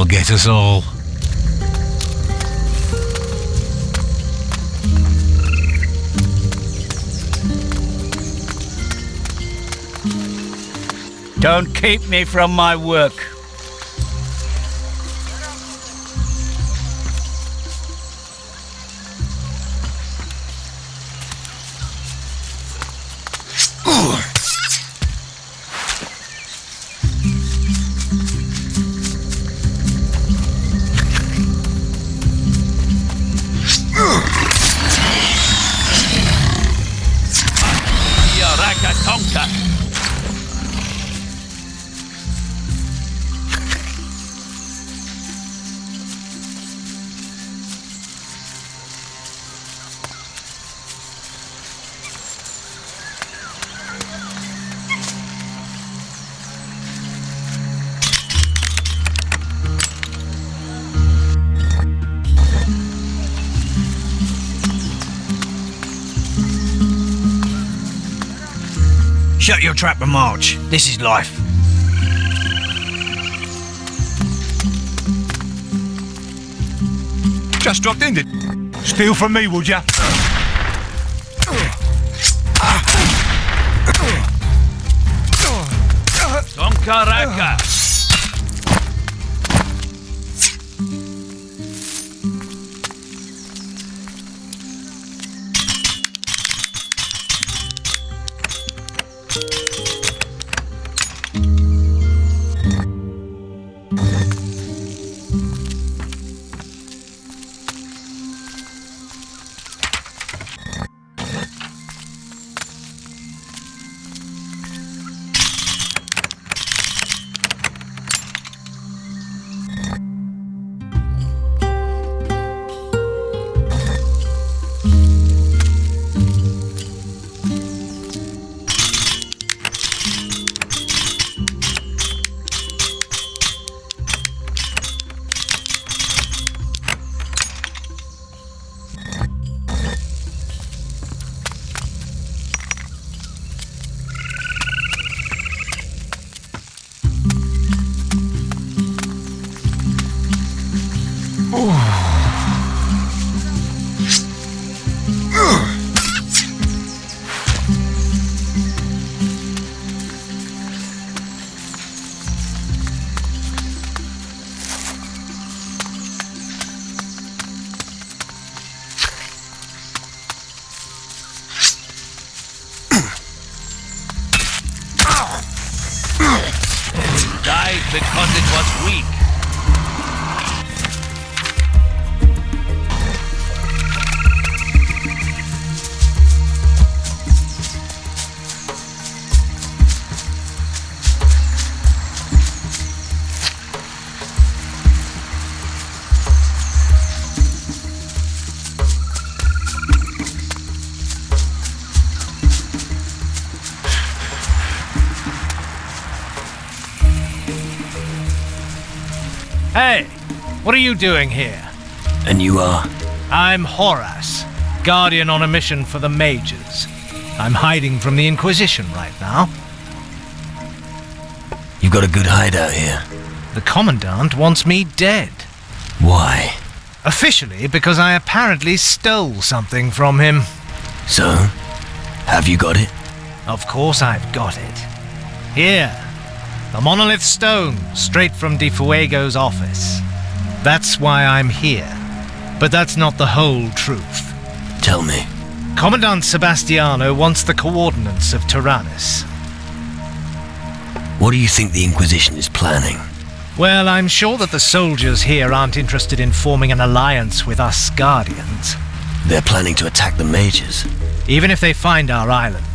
get us all. Don't keep me from my work. Shut your trap and march. This is life. Just dropped in, did. Steal from me, would ya? Tonkaraka. Died because it was weak. Hey, what are you doing here? And you are? I'm Horace, guardian on a mission for the mages. I'm hiding from the Inquisition right now. You've got a good hideout here. The Commandant wants me dead. Why? Officially, because I apparently stole something from him. So? Have you got it? Of course I've got it. Here. The monolith stone, straight from Di Fuego's office. That's why I'm here. But that's not the whole truth. Tell me. Commandant Sebastiano wants the coordinates of Tyrannus. What do you think the Inquisition is planning? Well, I'm sure that the soldiers here aren't interested in forming an alliance with us Guardians. They're planning to attack the mages. Even if they find our island,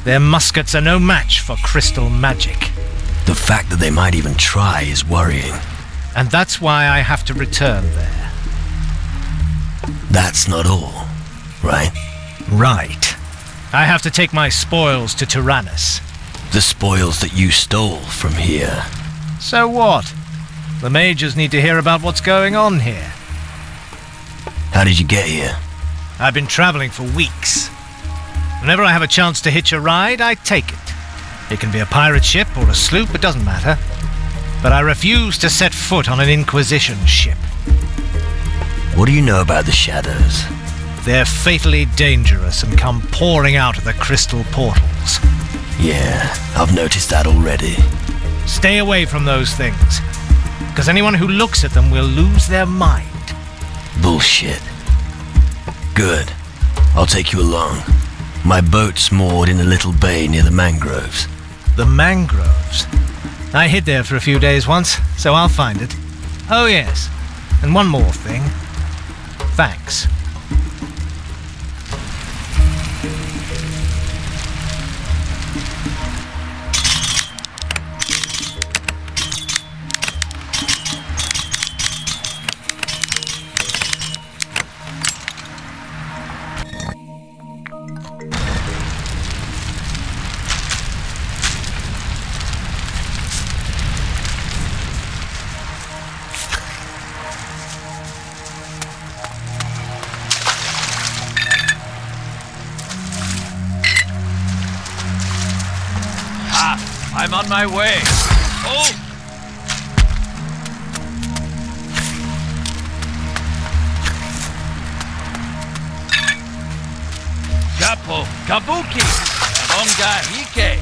their muskets are no match for crystal magic. The fact that they might even try is worrying. And that's why I have to return there. That's not all, right? Right. I have to take my spoils to Tyrannus. The spoils that you stole from here. So what? The mages need to hear about what's going on here. How did you get here? I've been traveling for weeks. Whenever I have a chance to hitch a ride, I take it. It can be a pirate ship or a sloop, it doesn't matter. but I refuse to set foot on an Inquisition ship. What do you know about the shadows? They're fatally dangerous and come pouring out of the crystal portals. Yeah, I've noticed that already. Stay away from those things, because anyone who looks at them will lose their mind. Bullshit. Good. I'll take you along. My boat's moored in a little bay near the mangroves. The mangroves? I hid there for a few days once, so I'll find it. Oh yes, and one more thing. Thanks. I'm on my way. Oh! Capo, Kabuki, Longa Hike.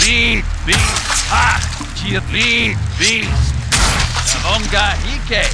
Lead, beast, ha! Lead, beast. Longa Hike.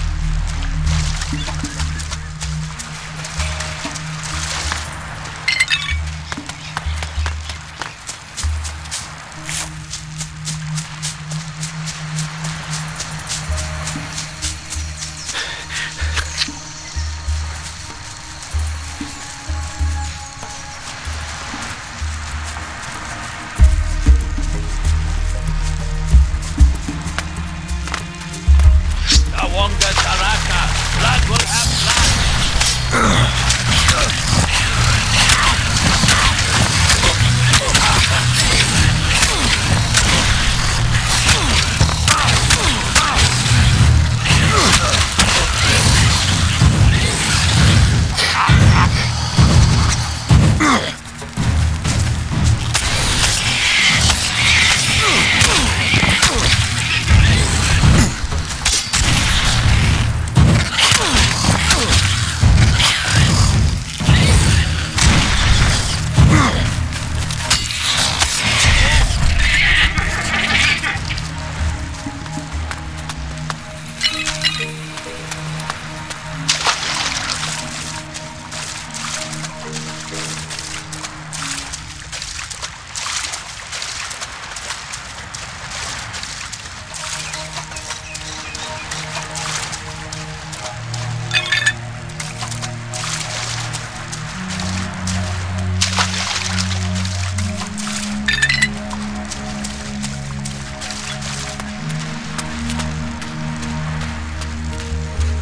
Wonga Taraka, blood will have blood.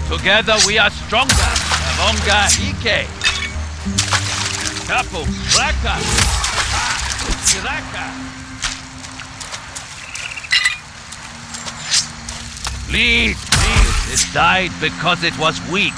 Together we are stronger. Avonga Hike. Capo, Raka. Iraka. Please, it died because it was weak.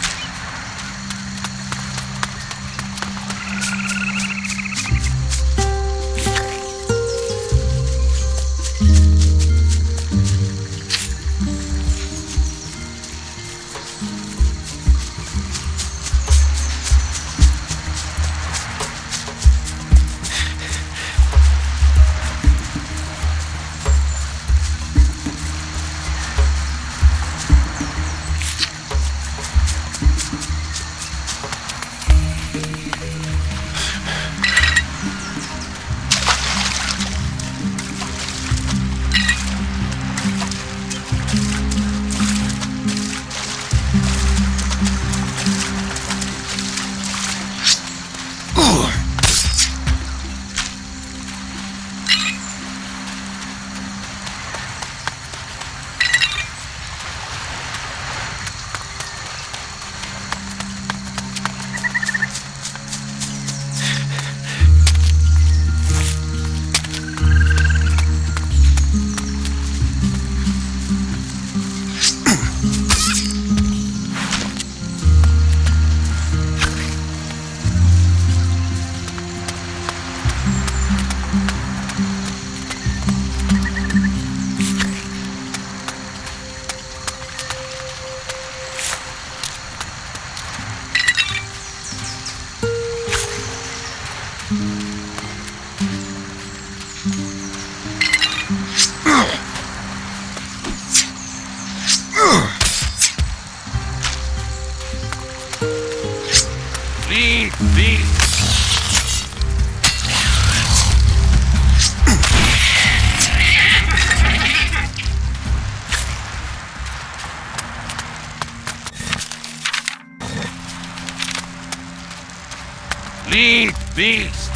beast!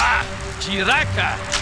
Ah! Chiraka!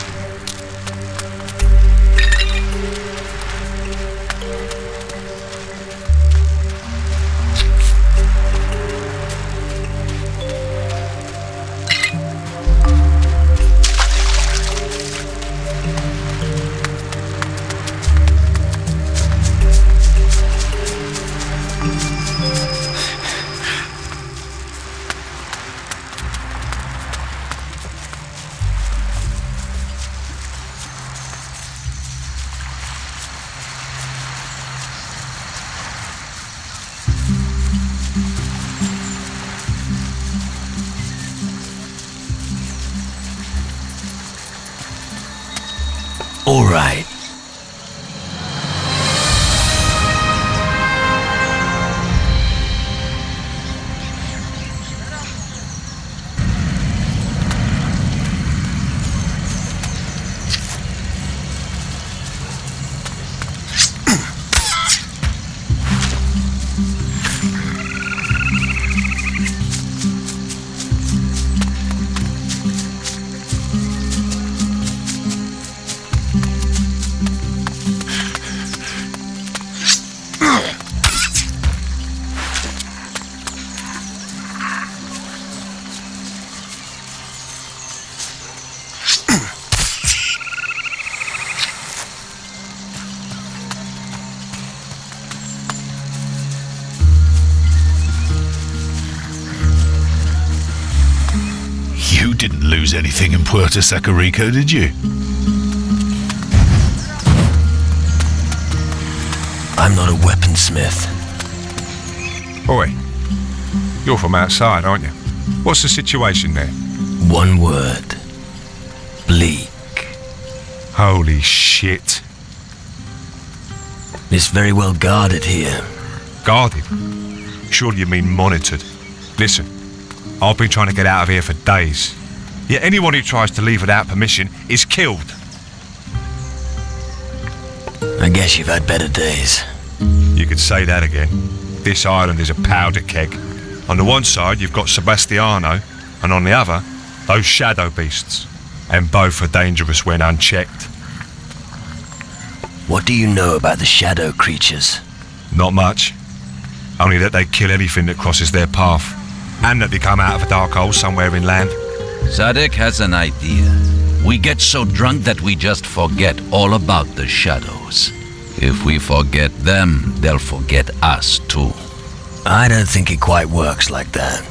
All right. You didn't lose anything in Puerto Sacarico, did you? I'm not a weaponsmith. Boy, you're from outside, aren't you? What's the situation there? One word. Bleak. Holy shit. It's very well guarded here. Guarded? Surely you mean monitored. Listen, I've been trying to get out of here for days. Yet anyone who tries to leave without permission is killed. I guess you've had better days. You could say that again. This island is a powder keg. On the one side you've got Sebastiano, and on the other, those shadow beasts. And both are dangerous when unchecked. What do you know about the shadow creatures? Not much. Only that they kill anything that crosses their path. And that they come out of a dark hole somewhere inland. Sadek has an idea. We get so drunk that we just forget all about the shadows. If we forget them, they'll forget us too. I don't think it quite works like that.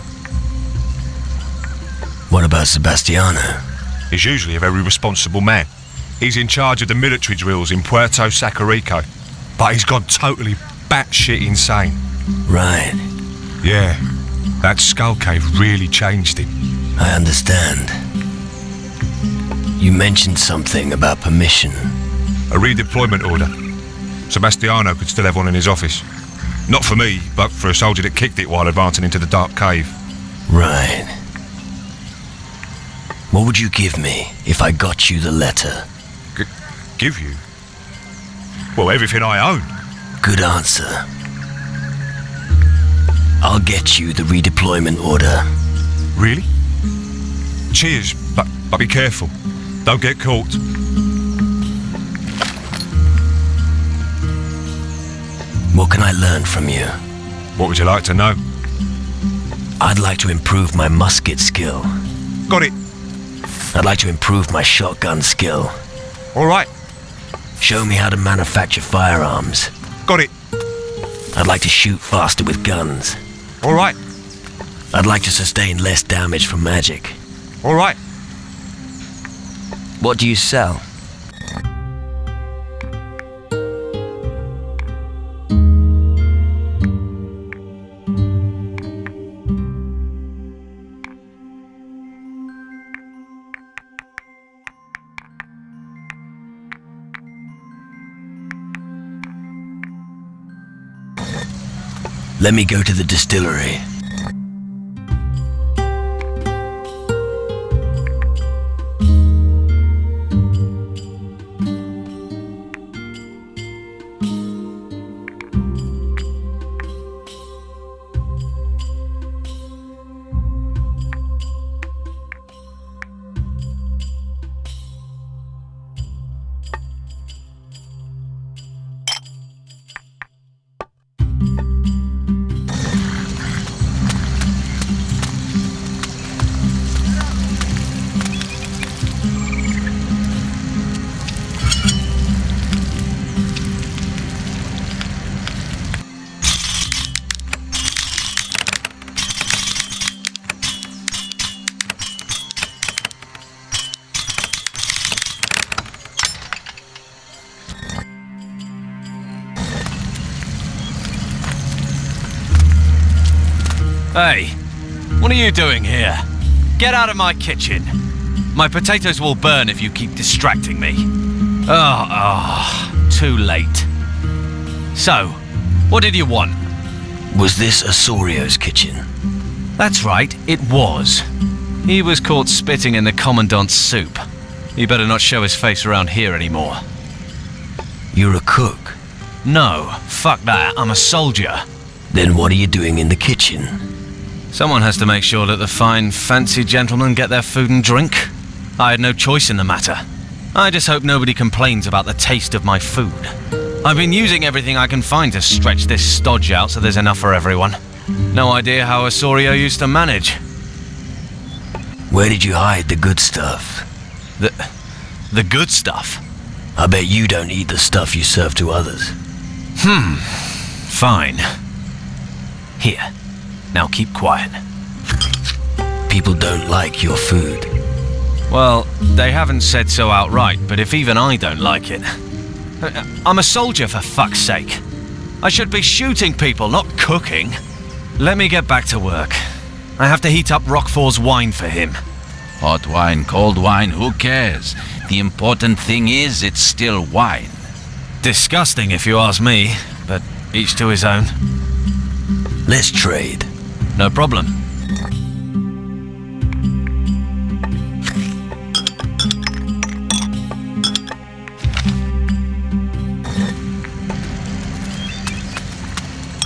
What about Sebastiano? He's usually a very responsible man. He's in charge of the military drills in Puerto Sacarico. But he's gone totally batshit insane. Right. Yeah, that skull cave really changed him. I understand. You mentioned something about permission. A redeployment order. Sebastiano could still have one in his office. Not for me, but for a soldier that kicked it while advancing into the dark cave. Right. What would you give me if I got you the letter? Give you? Well, everything I own. Good answer. I'll get you the redeployment order. Really? Cheers, but be careful. Don't get caught. What can I learn from you? What would you like to know? I'd like to improve my musket skill. Got it. I'd like to improve my shotgun skill. All right. Show me how to manufacture firearms. Got it. I'd like to shoot faster with guns. All right. I'd like to sustain less damage from magic. All right. What do you sell? Let me go to the distillery. Hey, what are you doing here? Get out of my kitchen. My potatoes will burn if you keep distracting me. Too late. So, what did you want? Was this Osorio's kitchen? That's right, it was. He was caught spitting in the Commandant's soup. He better not show his face around here anymore. You're a cook. No, fuck that, I'm a soldier. Then what are you doing in the kitchen? Someone has to make sure that the fine, fancy gentlemen get their food and drink. I had no choice in the matter. I just hope nobody complains about the taste of my food. I've been using everything I can find to stretch this stodge out so there's enough for everyone. No idea how Osorio used to manage. Where did you hide the good stuff? The good stuff? I bet you don't eat the stuff you serve to others. Fine. Here. Now keep quiet. People don't like your food. Well, they haven't said so outright, but if even I don't like it... I'm a soldier, for fuck's sake. I should be shooting people, not cooking. Let me get back to work. I have to heat up Roquefort's wine for him. Hot wine, cold wine, who cares? The important thing is it's still wine. Disgusting if you ask me, but each to his own. Let's trade. No problem.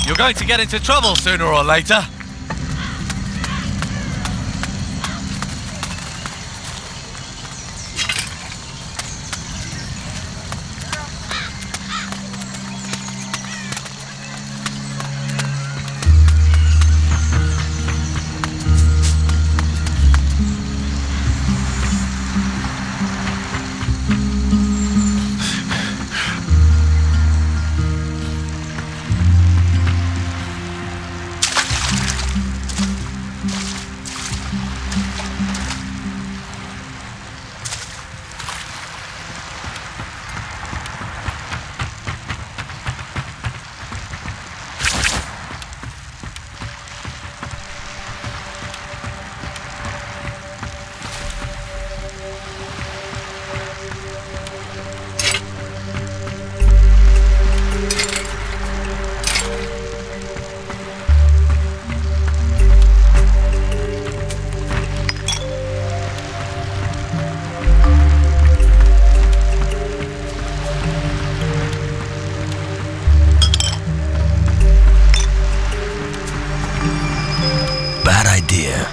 You're going to get into trouble sooner or later. idea.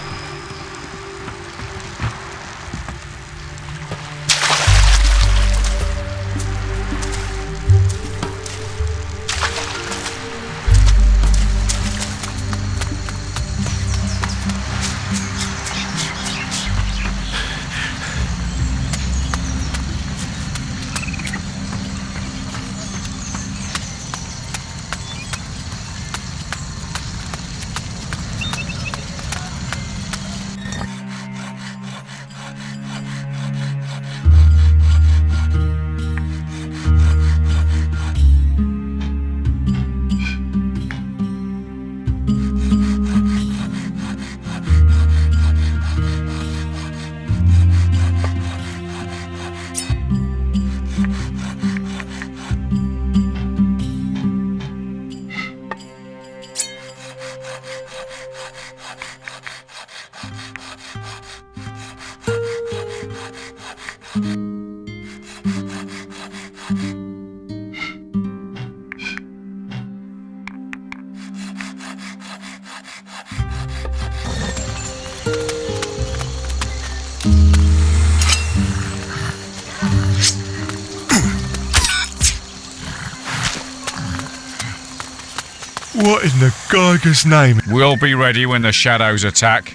What in the Geiger's name? We'll be ready when the shadows attack.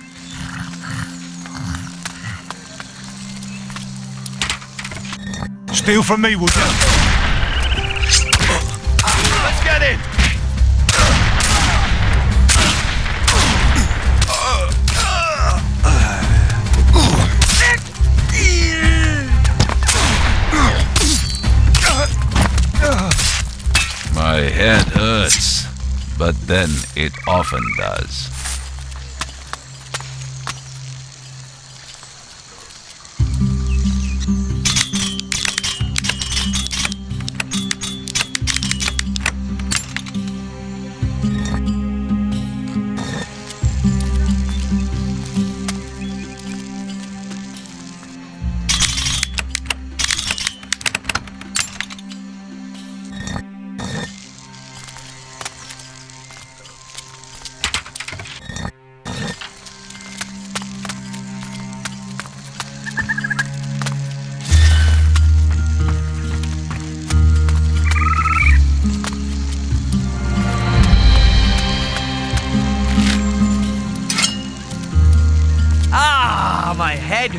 Steal from me, would you? Let's get in! My head hurts, but then it often does.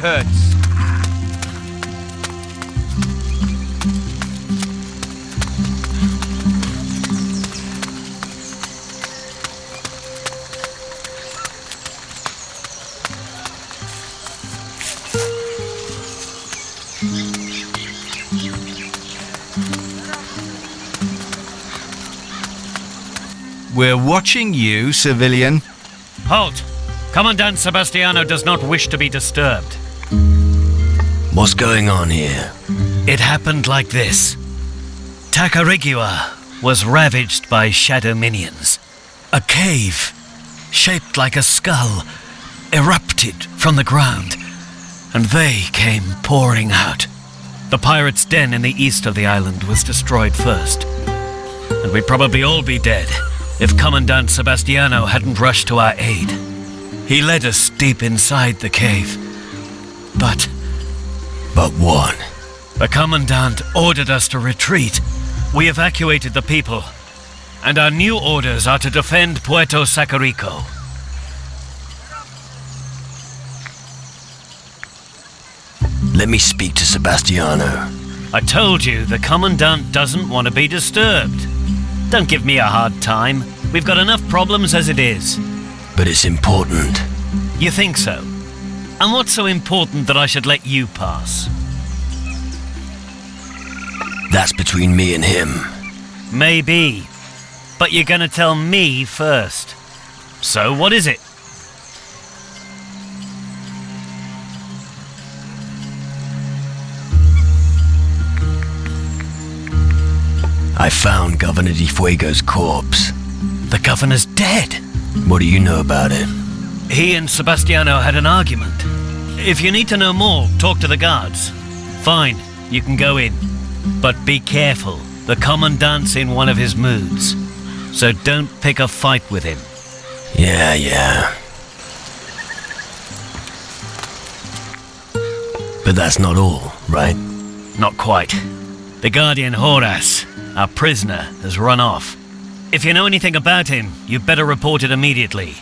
hurts. We're watching you, civilian. Halt! Commandant Sebastiano does not wish to be disturbed. What's going on here? It happened like this. Tacarigua was ravaged by shadow minions. A cave, shaped like a skull, erupted from the ground, and they came pouring out. The pirates' den in the east of the island was destroyed first, and we'd probably all be dead if Commandant Sebastiano hadn't rushed to our aid. He led us deep inside the cave, but what? the Commandant ordered us to retreat. We evacuated the people, and our new orders are to defend Puerto Sacarico. Let me speak to Sebastiano. I told you the Commandant doesn't want to be disturbed. Don't give me a hard time. We've got enough problems as it is. But it's important. You think so? And what's so important that I should let you pass? That's between me and him. Maybe. But you're gonna tell me first. So what is it? I found Governor Di Fuego's corpse. The governor's dead. What do you know about it? He and Sebastiano had an argument. If you need to know more, talk to the guards. Fine, you can go in. But be careful. The Commandant's in one of his moods. So don't pick a fight with him. Yeah. But that's not all, right? Not quite. The Guardian Horace, our prisoner, has run off. If you know anything about him, you better report it immediately.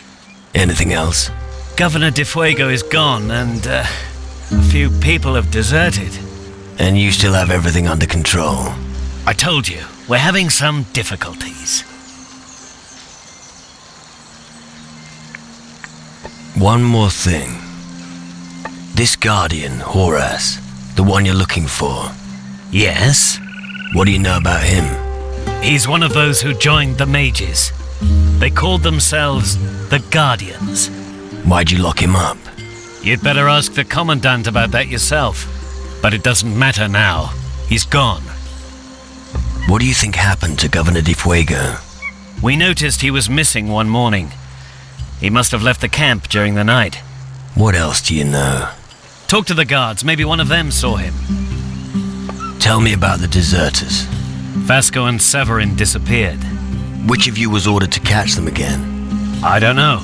Anything else? Governor Di Fuego is gone, and a few people have deserted. And you still have everything under control? I told you, we're having some difficulties. One more thing. This Guardian, Horace, the one you're looking for. Yes? What do you know about him? He's one of those who joined the mages. They called themselves the Guardians. Why'd you lock him up? You'd better ask the Commandant about that yourself. But it doesn't matter now. He's gone. What do you think happened to Governor Di Fuego? We noticed he was missing one morning. He must have left the camp during the night. What else do you know? Talk to the guards. Maybe one of them saw him. Tell me about the deserters. Vasco and Severin disappeared. Which of you was ordered to catch them again? I don't know.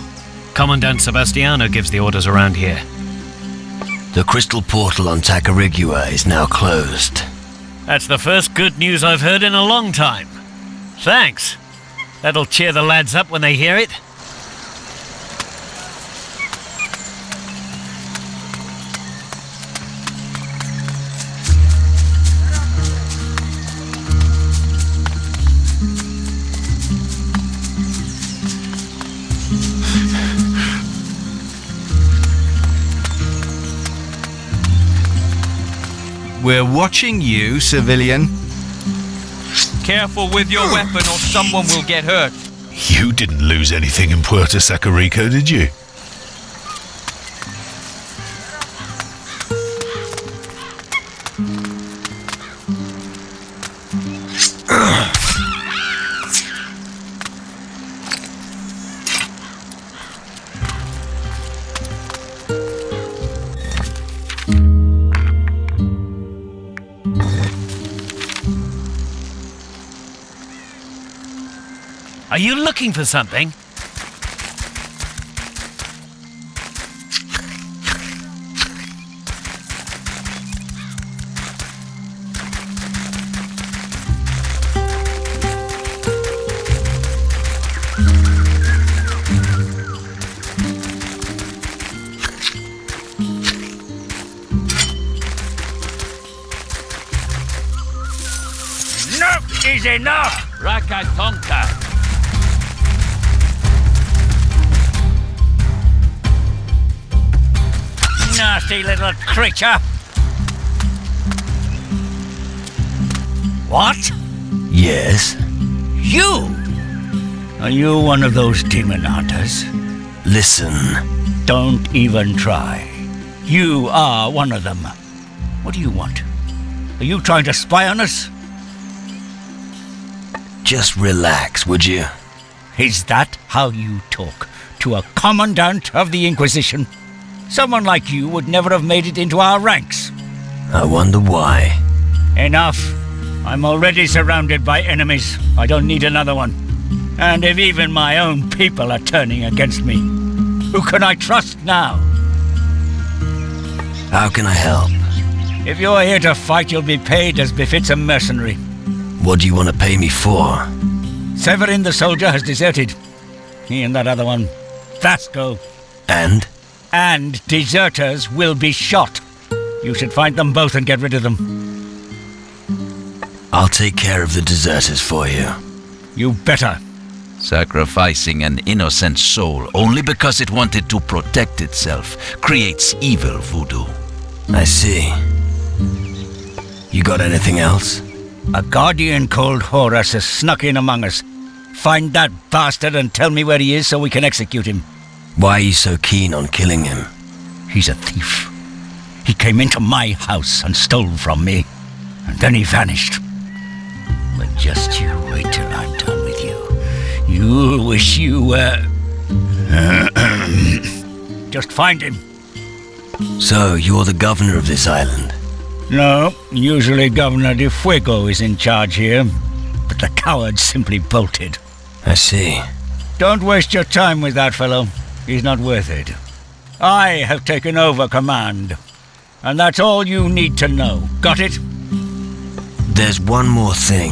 Commandant Sebastiano gives the orders around here. The crystal portal on Tacarigua is now closed. That's the first good news I've heard in a long time. Thanks. That'll cheer the lads up when they hear it. We're watching you, civilian. Careful with your weapon or someone will get hurt. You didn't lose anything in Puerto Sacarico, did you? Are you looking for something? is enough! Rakatonka. Nasty little creature! What? Yes? You? Are you one of those demon hunters? Listen. Don't even try. You are one of them. What do you want? Are you trying to spy on us? Just relax, would you? Is that how you talk to a commandant of the Inquisition? Someone like you would never have made it into our ranks. I wonder why. Enough. I'm already surrounded by enemies. I don't need another one. And if even my own people are turning against me, who can I trust now? How can I help? If you're here to fight, you'll be paid as befits a mercenary. What do you want to pay me for? Severin the soldier has deserted. He and that other one, Vasco. And? And deserters will be shot. You should find them both and get rid of them. I'll take care of the deserters for you. You better. Sacrificing an innocent soul only because it wanted to protect itself creates evil voodoo. I see. You got anything else? A guardian called Horus has snuck in among us. Find that bastard and tell me where he is so we can execute him. Why are you so keen on killing him? He's a thief. He came into my house and stole from me. And then he vanished. But just you wait till I'm done with you. You'll wish you were... Just find him. So, you're the governor of this island? No, usually Governor de Fuego is in charge here. But the coward simply bolted. I see. Don't waste your time with that fellow. He's not worth it. I have taken over command. And that's all you need to know. Got it? There's one more thing.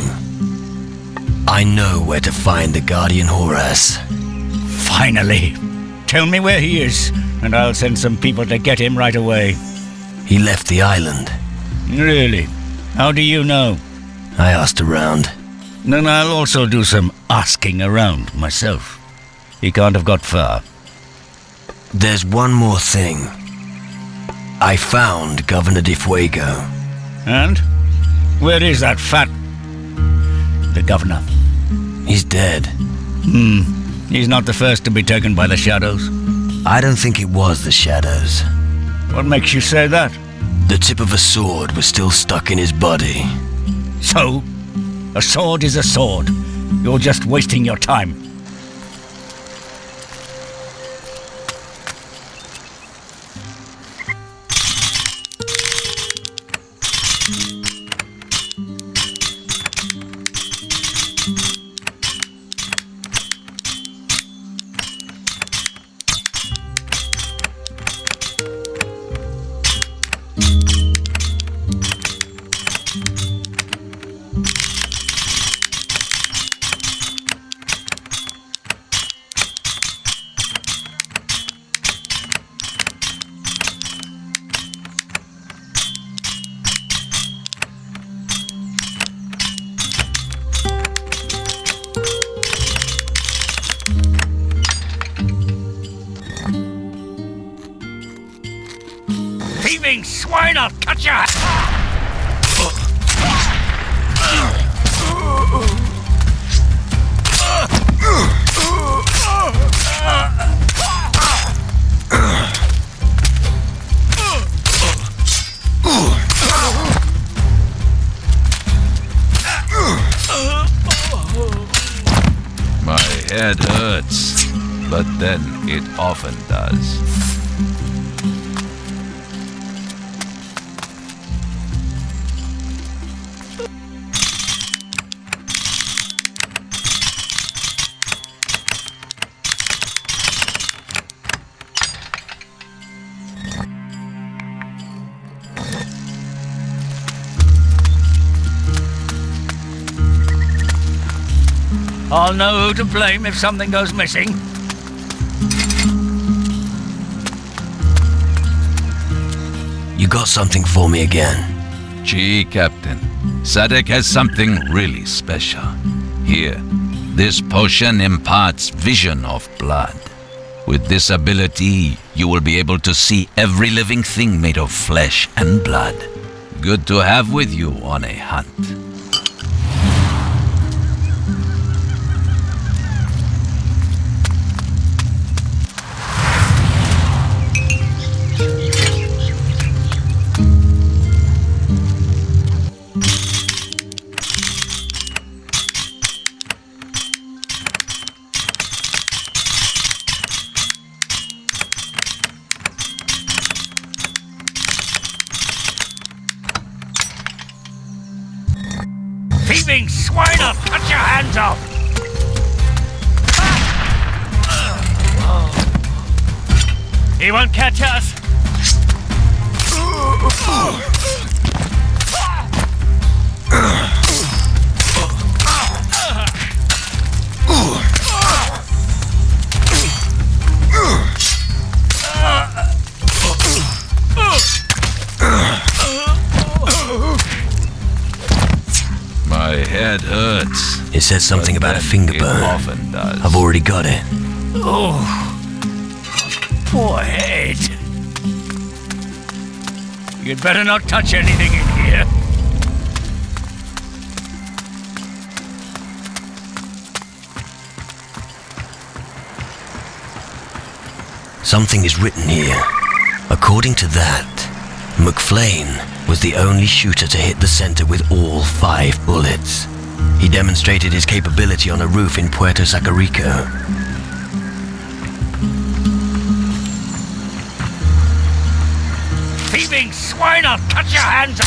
I know where to find the Guardian Horus. Finally. Tell me where he is, and I'll send some people to get him right away. He left the island. Really? How do you know? I asked around. Then I'll also do some asking around myself. He can't have got far. There's one more thing. I found Governor de Fuego. And? Where is that fat... the governor? He's dead. He's not the first to be taken by the shadows. I don't think it was the shadows. What makes you say that? The tip of a sword was still stuck in his body. So? A sword is a sword. You're just wasting your time. Thieving swine, I'll cut ya! My head hurts, but then it often does. I'll know who to blame if something goes missing. You got something for me again? Gee, Captain, Sadek has something really special. Here, this potion imparts vision of blood. With this ability, you will be able to see every living thing made of flesh and blood. Good to have with you on a hunt. Thieving swiner, cut your hands off! He won't catch us. My head hurts. It says something but about a then finger it burn. often does. I've already got it. Oh, poor head. You'd better not touch anything in here. Something is written here. According to that, McFlane was the only shooter to hit the center with all 5 bullets. He demonstrated his capability on a roof in Puerto Sacarico. Thieving swiner, cut your hands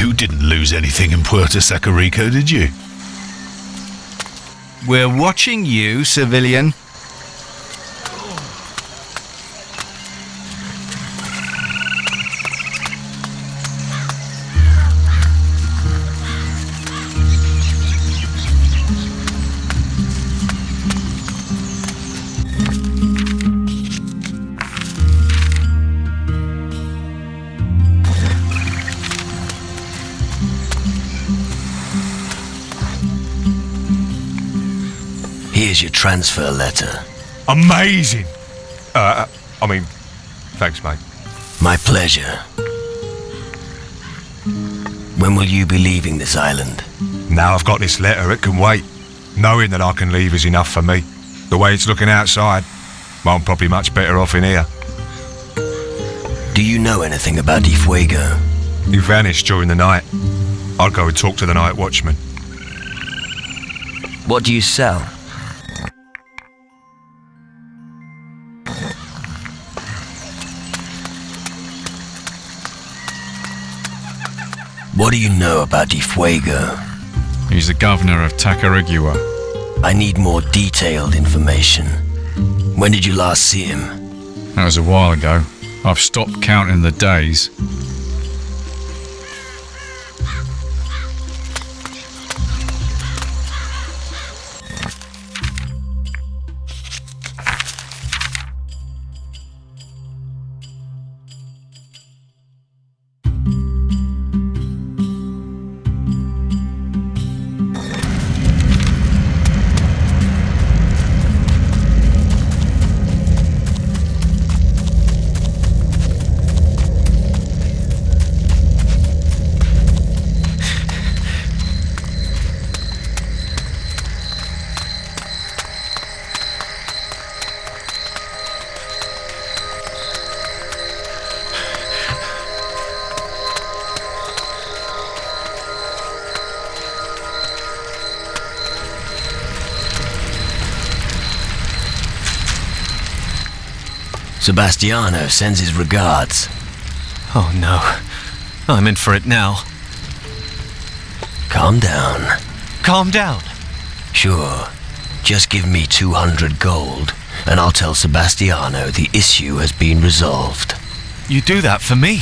You didn't lose anything in Puerto Sacarico, did you? We're watching you, civilian. Here's your transfer letter. Amazing! Thanks, mate. My pleasure. When will you be leaving this island? Now I've got this letter, it can wait. Knowing that I can leave is enough for me. The way it's looking outside, well, I'm probably much better off in here. Do you know anything about Fuego? He vanished during the night. I'll go and talk to the night watchman. What do you sell? What do you know about Fuego? He's the governor of Tacarigua. I need more detailed information. When did you last see him? That was a while ago. I've stopped counting the days. Sebastiano sends his regards. Oh no. I'm in for it now. Calm down. Calm down. Sure. Just give me 200 gold, and I'll tell Sebastiano the issue has been resolved. You do that for me?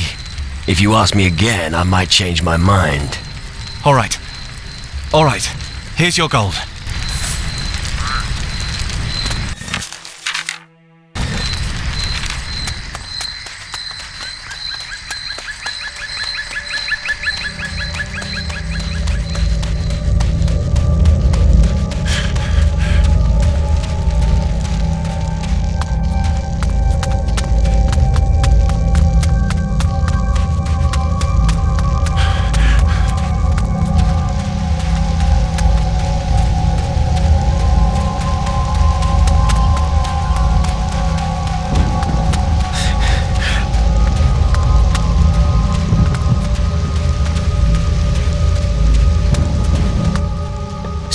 If you ask me again, I might change my mind. All right. All right. Here's your gold.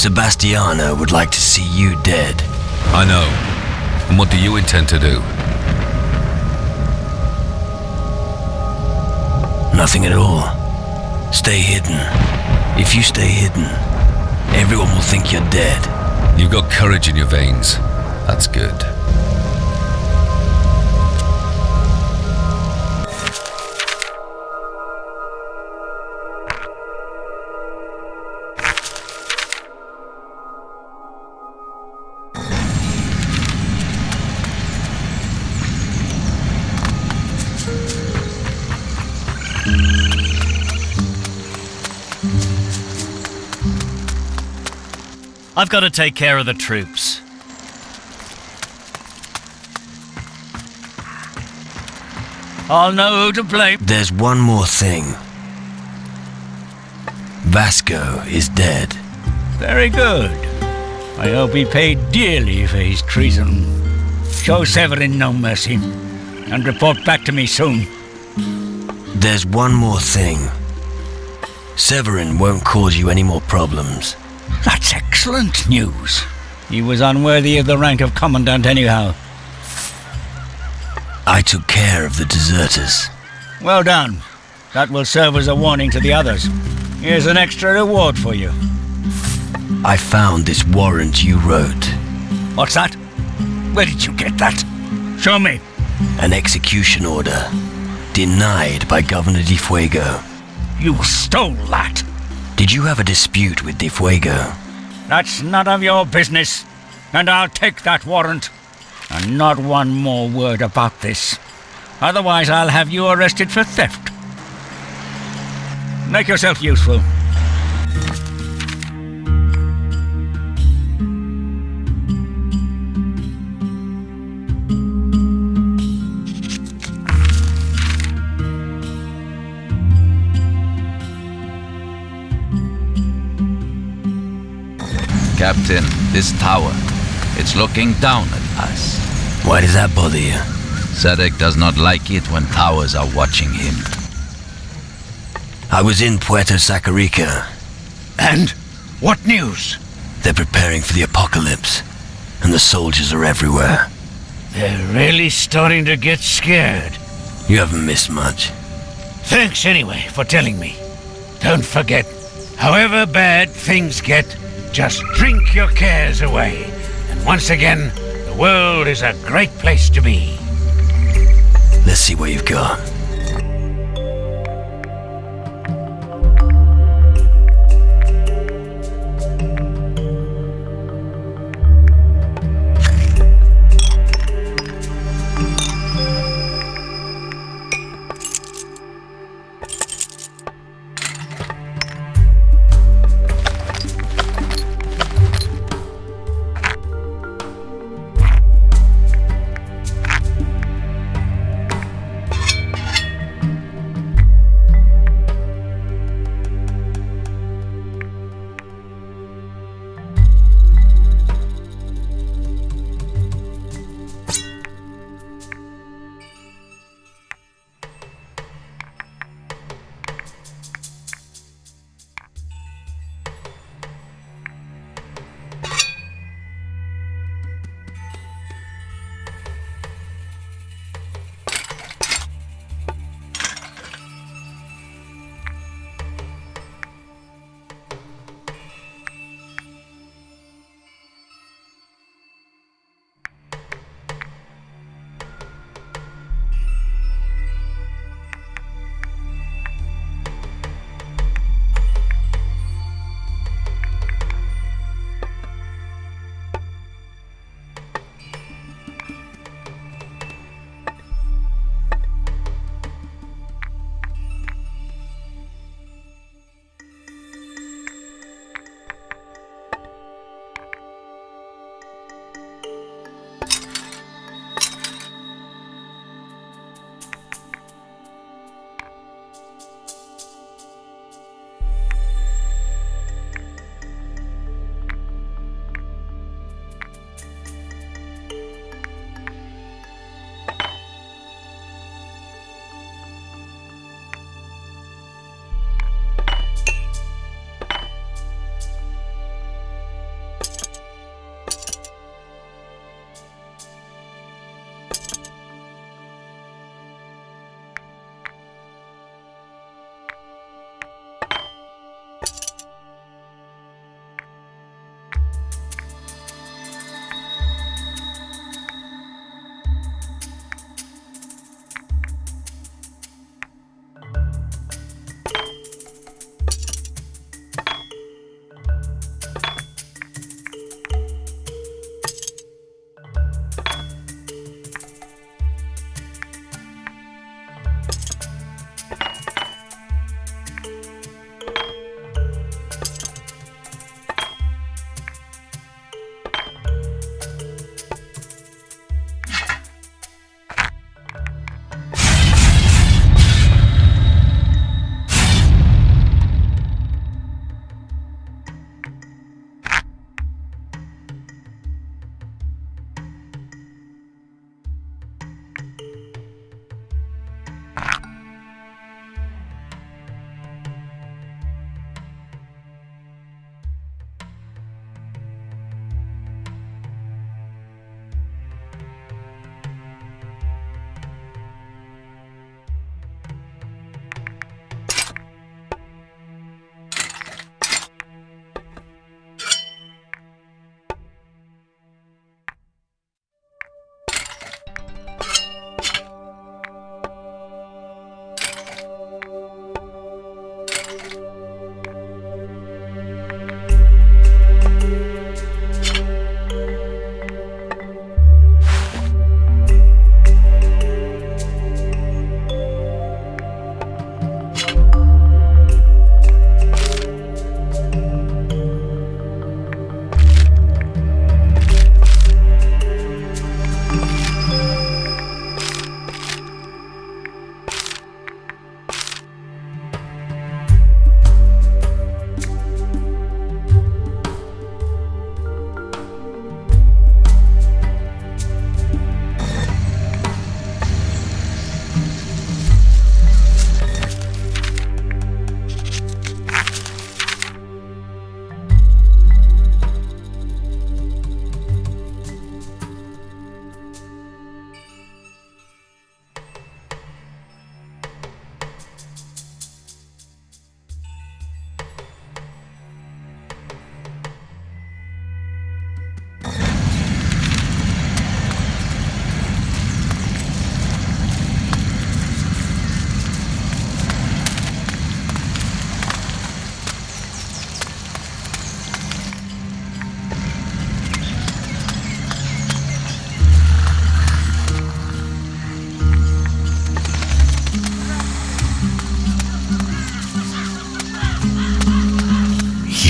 Sebastiano would like to see you dead. I know. And what do you intend to do? Nothing at all. Stay hidden. If you stay hidden, everyone will think you're dead. You've got courage in your veins. That's good. I've got to take care of the troops. I'll know who to blame. There's one more thing. Vasco is dead. Very good. I hope he paid dearly for his treason. Show Severin no mercy, and report back to me soon. There's one more thing. Severin won't cause you any more problems. That's excellent news. He was unworthy of the rank of commandant anyhow. I took care of the deserters. Well done. That will serve as a warning to the others. Here's an extra reward for you. I found this warrant you wrote. What's that? Where did you get that? Show me. An execution order. Denied by Governor Di Fuego. You stole that. Did you have a dispute with Di Fuego? That's none of your business. And I'll take that warrant. And not one more word about this. Otherwise I'll have you arrested for theft. Make yourself useful. Captain, this tower, it's looking down at us. Why does that bother you? Sadek does not like it when towers are watching him. I was in Puerto Sacarica. And? What news? They're preparing for the apocalypse, and the soldiers are everywhere. They're really starting to get scared. You haven't missed much. Thanks anyway for telling me. Don't forget, however bad things get, just drink your cares away. And once again, the world is a great place to be. Let's see what you've got.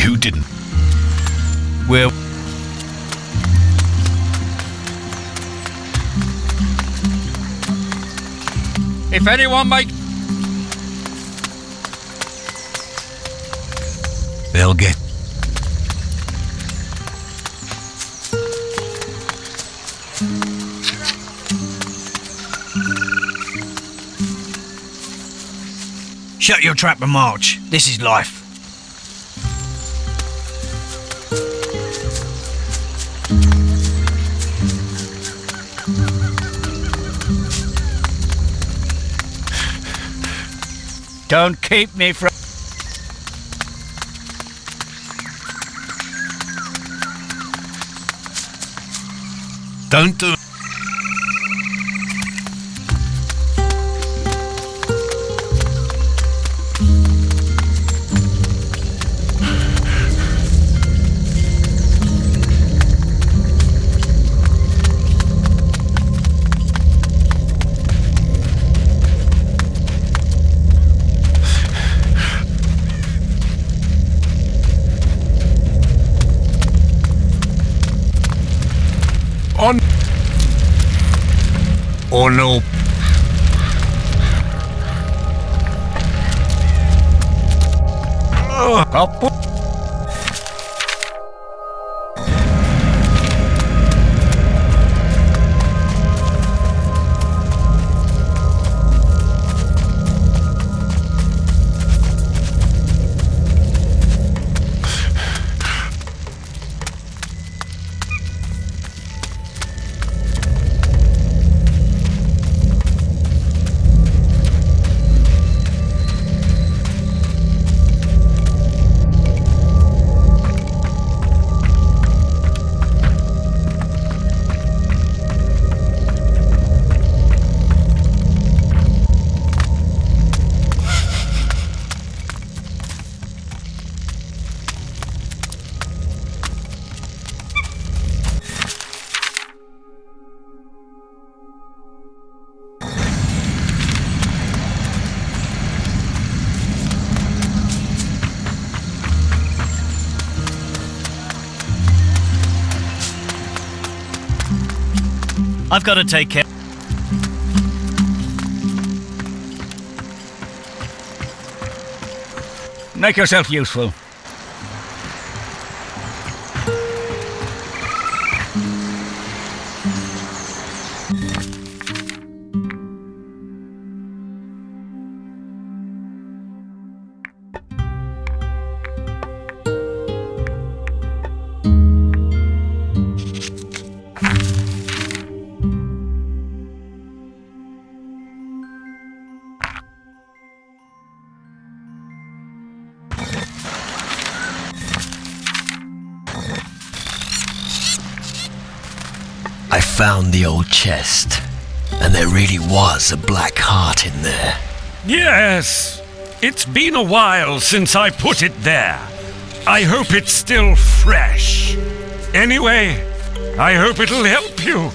You didn't. We're... If anyone make... They'll get... Shut your trap and march. This is life. Don't keep me from... Don't do... On... Oh no. I've got to take care. Make yourself useful. I found the old chest, and there really was a black heart in there. Yes, it's been a while since I put it there. I hope it's still fresh. Anyway, I hope it'll help you.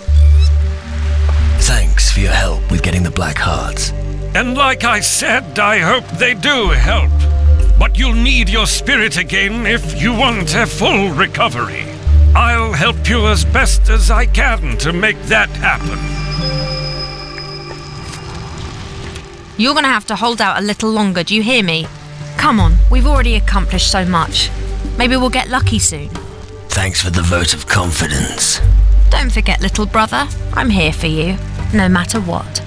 Thanks for your help with getting the black hearts. And like I said, I hope they do help. But you'll need your spirit again if you want a full recovery. I'll help you as best as I can to make that happen. You're gonna have to hold out a little longer, do you hear me? Come on, we've already accomplished so much. Maybe we'll get lucky soon. Thanks for the vote of confidence. Don't forget, little brother, I'm here for you, no matter what.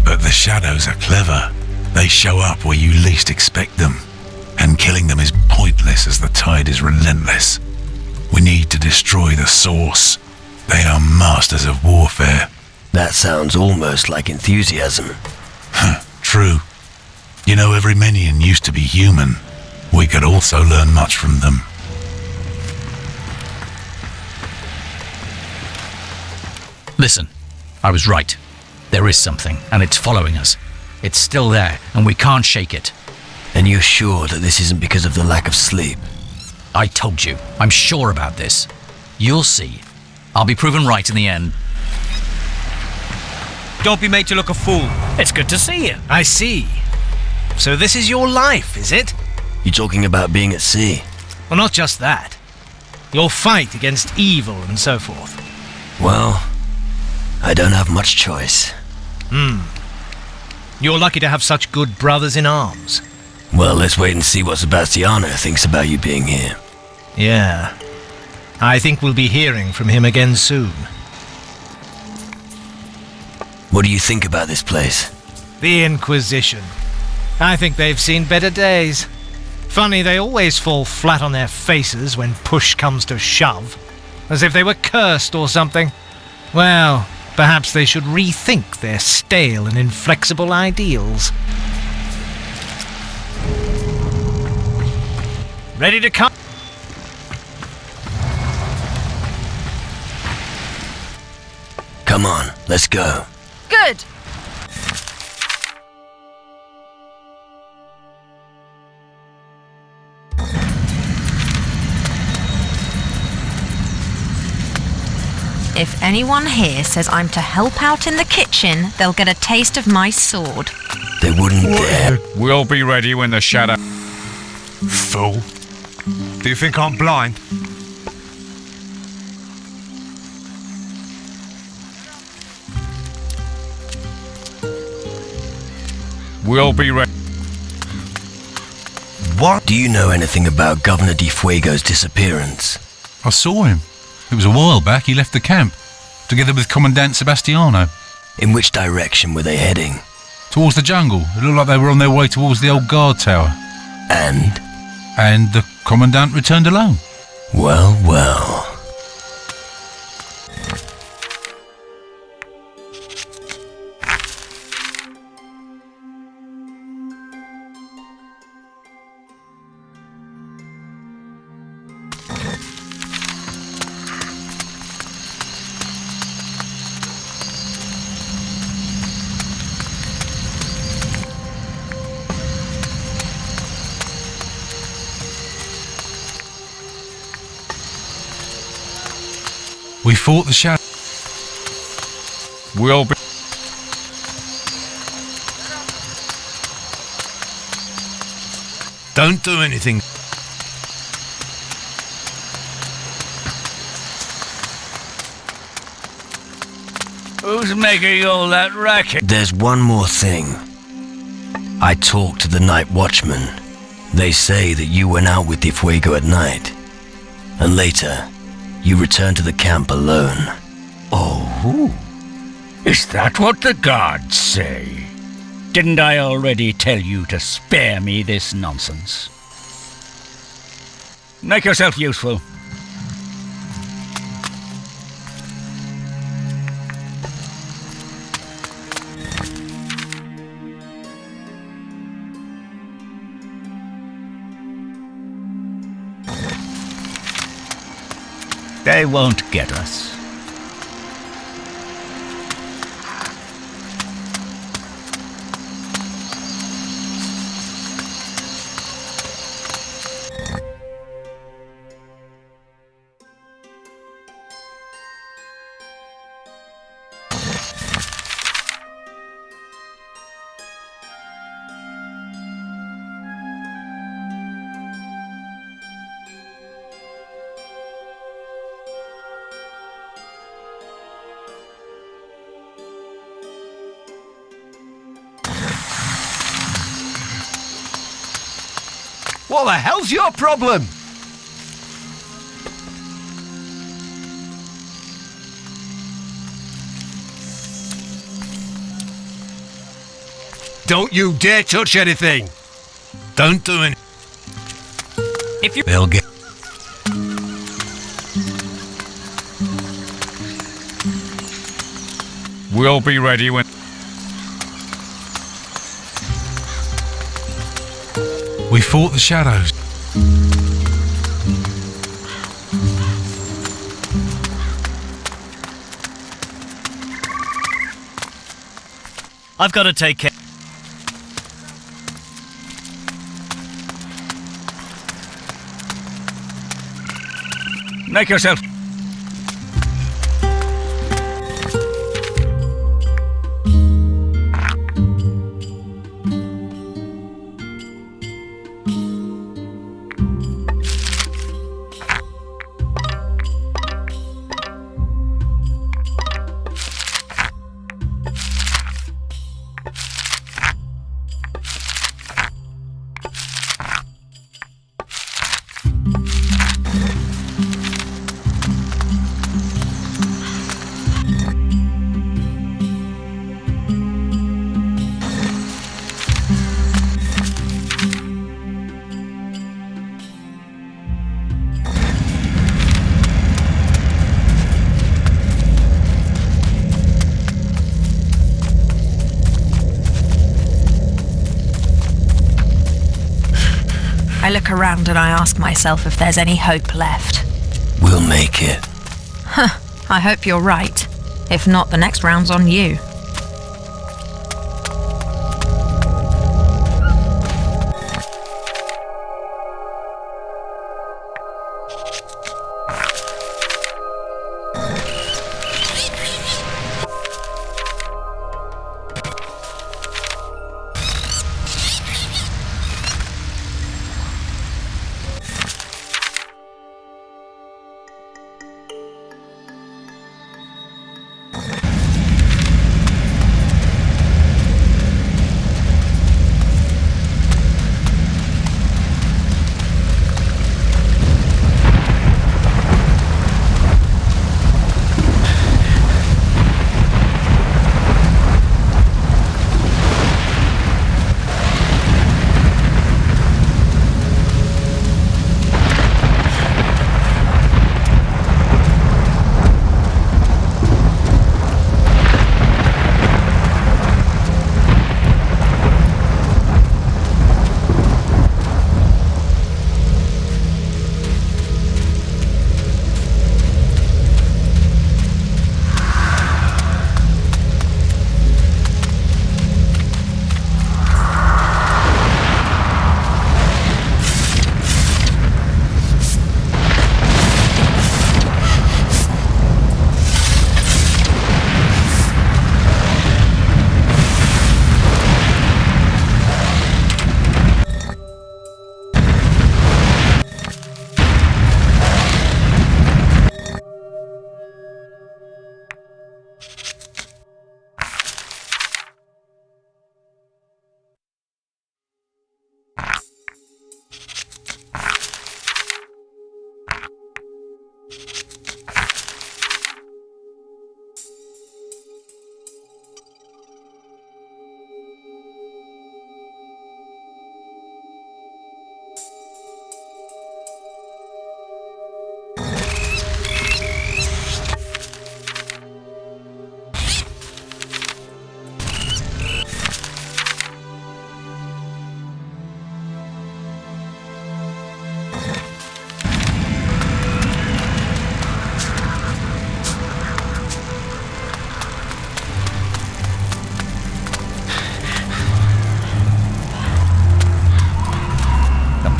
But the shadows are clever. They show up where you least expect them. And killing them is pointless as the tide is relentless. We need to destroy the source. They are masters of warfare. That sounds almost like enthusiasm. True. You know, every minion used to be human. We could also learn much from them. Listen, I was right. There is something, and it's following us. It's still there, and we can't shake it. And you're sure that this isn't because of the lack of sleep? I told you. I'm sure about this. You'll see. I'll be proven right in the end. Don't be made to look a fool. It's good to see you. I see. So this is your life, is it? You talking about being at sea? Well, not just that. Your fight against evil and so forth. Well, I don't have much choice. You're lucky to have such good brothers in arms. Well, let's wait and see what Sebastiano thinks about you being here. Yeah. I think we'll be hearing from him again soon. What do you think about this place? The Inquisition. I think they've seen better days. Funny, they always fall flat on their faces when push comes to shove. As if they were cursed or something. Well, perhaps they should rethink their stale and inflexible ideals. Ready to come? Come on, let's go. Good. If anyone here says I'm to help out in the kitchen, they'll get a taste of my sword. They wouldn't dare. We'll be ready when the shadow... Fool. Do you think I'm blind? We'll be ready. What? Do you know anything about Governor Di Fuego's disappearance? I saw him. It was a while back. He left the camp, together with Commandant Sebastiano. In which direction were they heading? Towards the jungle. It looked like they were on their way towards the old guard tower. And? And the Commandant returned alone. Well, well. We fought the shadow. We'll be... Don't do anything. Who's making all that racket? There's one more thing. I talked to the night watchman. They say that you went out with Di Fuego at night. And later, you returned to the camp alone. Oh, is that what the guards say? Didn't I already tell you to spare me this nonsense? Make yourself useful. They won't get us. What the hell's your problem? Don't you dare touch anything! Don't do anything. If you... They'll get... We'll be ready when... We fought the shadows. I've got to take care. Make yourself... I look around and I ask myself if there's any hope left. We'll make it. Huh, I hope you're right. If not, the next round's on you.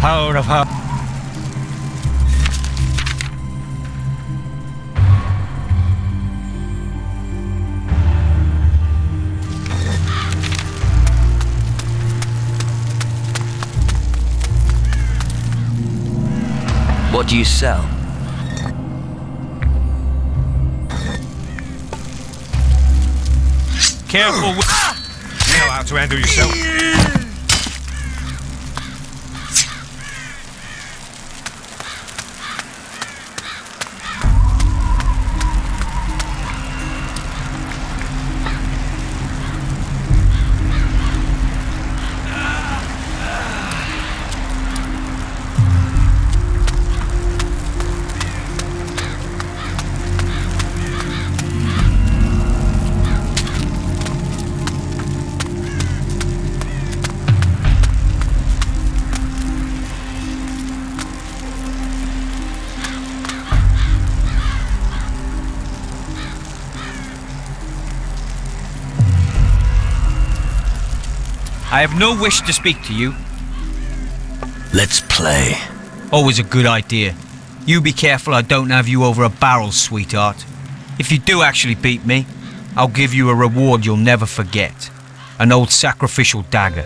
Power of her. What do you sell? Careful with... You know how to handle yourself. I have no wish to speak to you. Let's play. Always a good idea. You be careful I don't have you over a barrel, sweetheart. If you do actually beat me, I'll give you a reward you'll never forget. An old sacrificial dagger.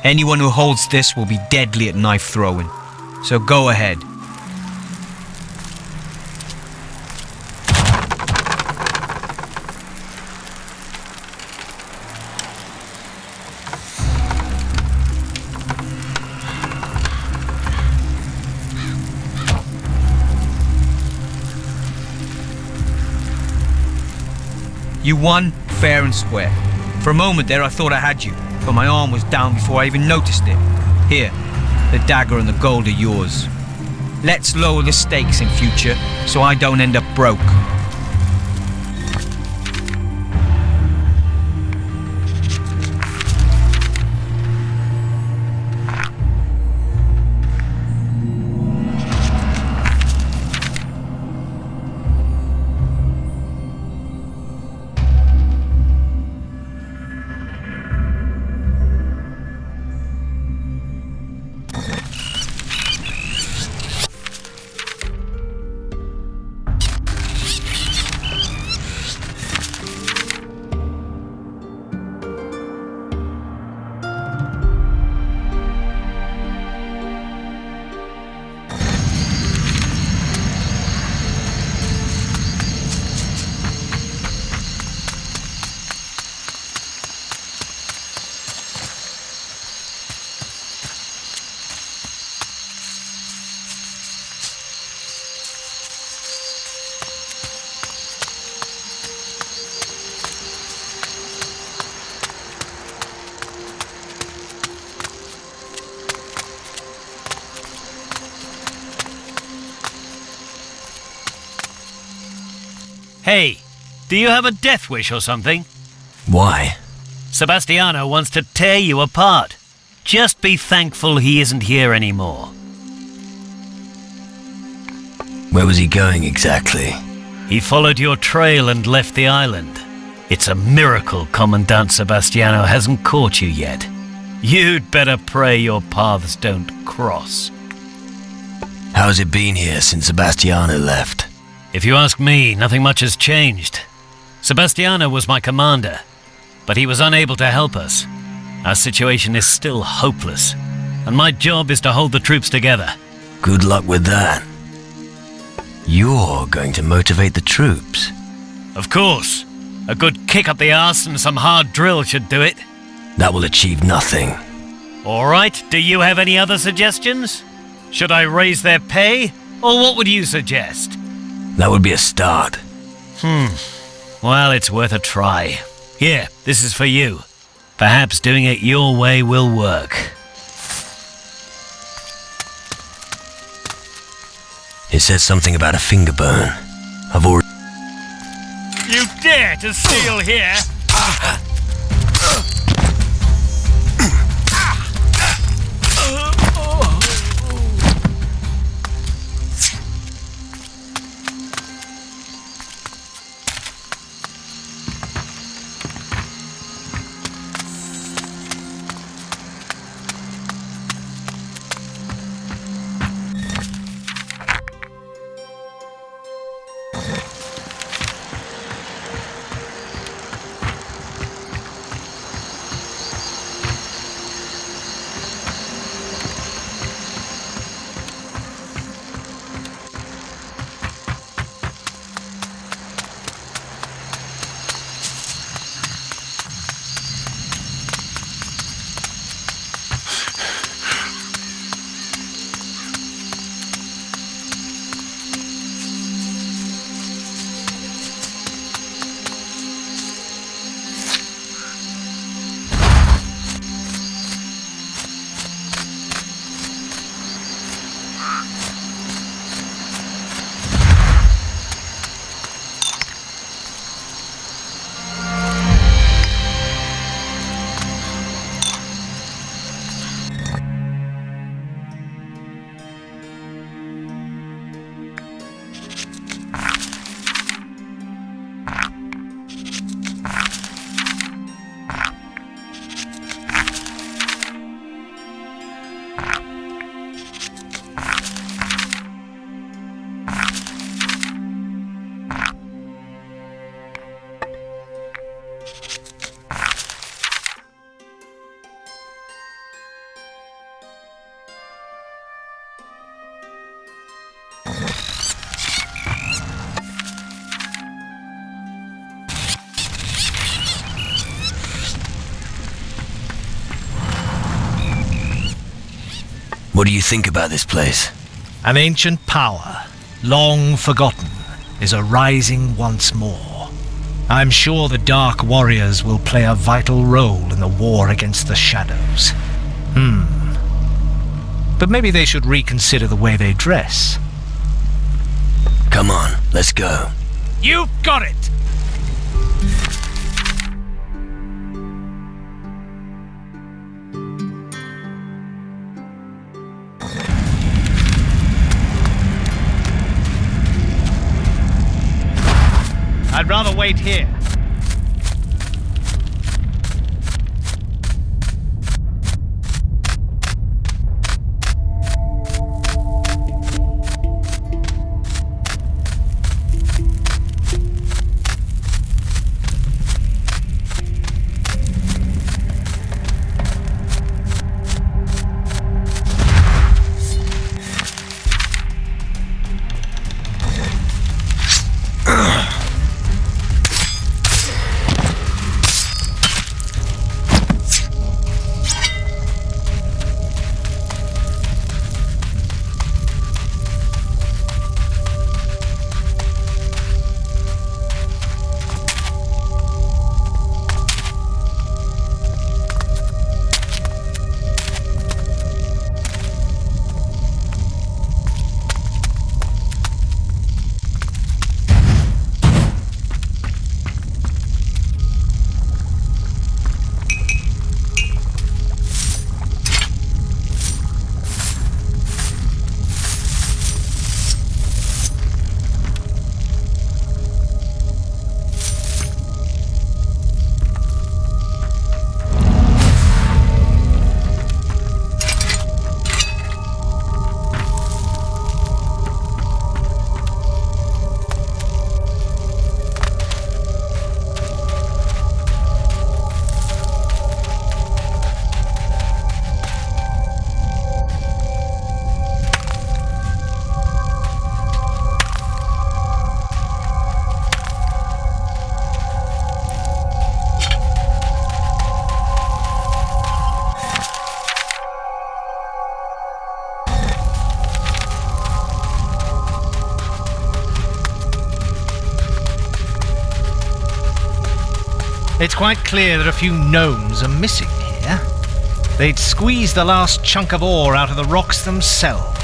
Anyone who holds this will be deadly at knife throwing. So go ahead. You won, fair and square. For a moment there I thought I had you, but my arm was down before I even noticed it. Here, the dagger and the gold are yours. Let's lower the stakes in future, so I don't end up broke. Hey, do you have a death wish or something? Why? Sebastiano wants to tear you apart. Just be thankful he isn't here anymore. Where was he going exactly? He followed your trail and left the island. It's a miracle Commandant Sebastiano hasn't caught you yet. You'd better pray your paths don't cross. How's it been here since Sebastiano left? If you ask me, nothing much has changed. Sebastiano was my commander, but he was unable to help us. Our situation is still hopeless, and my job is to hold the troops together. Good luck with that. You're going to motivate the troops. Of course. A good kick up the arse and some hard drill should do it. That will achieve nothing. All right, do you have any other suggestions? Should I raise their pay, or what would you suggest? That would be a start. Well, it's worth a try. Here, this is for you. Perhaps doing it your way will work. It says something about a finger burn. I've already... You dare to steal here? What do you think about this place? An ancient power, long forgotten, is arising once more. I'm sure the Dark Warriors will play a vital role in the war against the Shadows. But maybe they should reconsider the way they dress. Come on, let's go. You got it! I'd rather wait here. It's quite clear that a few gnomes are missing here. They'd squeeze the last chunk of ore out of the rocks themselves.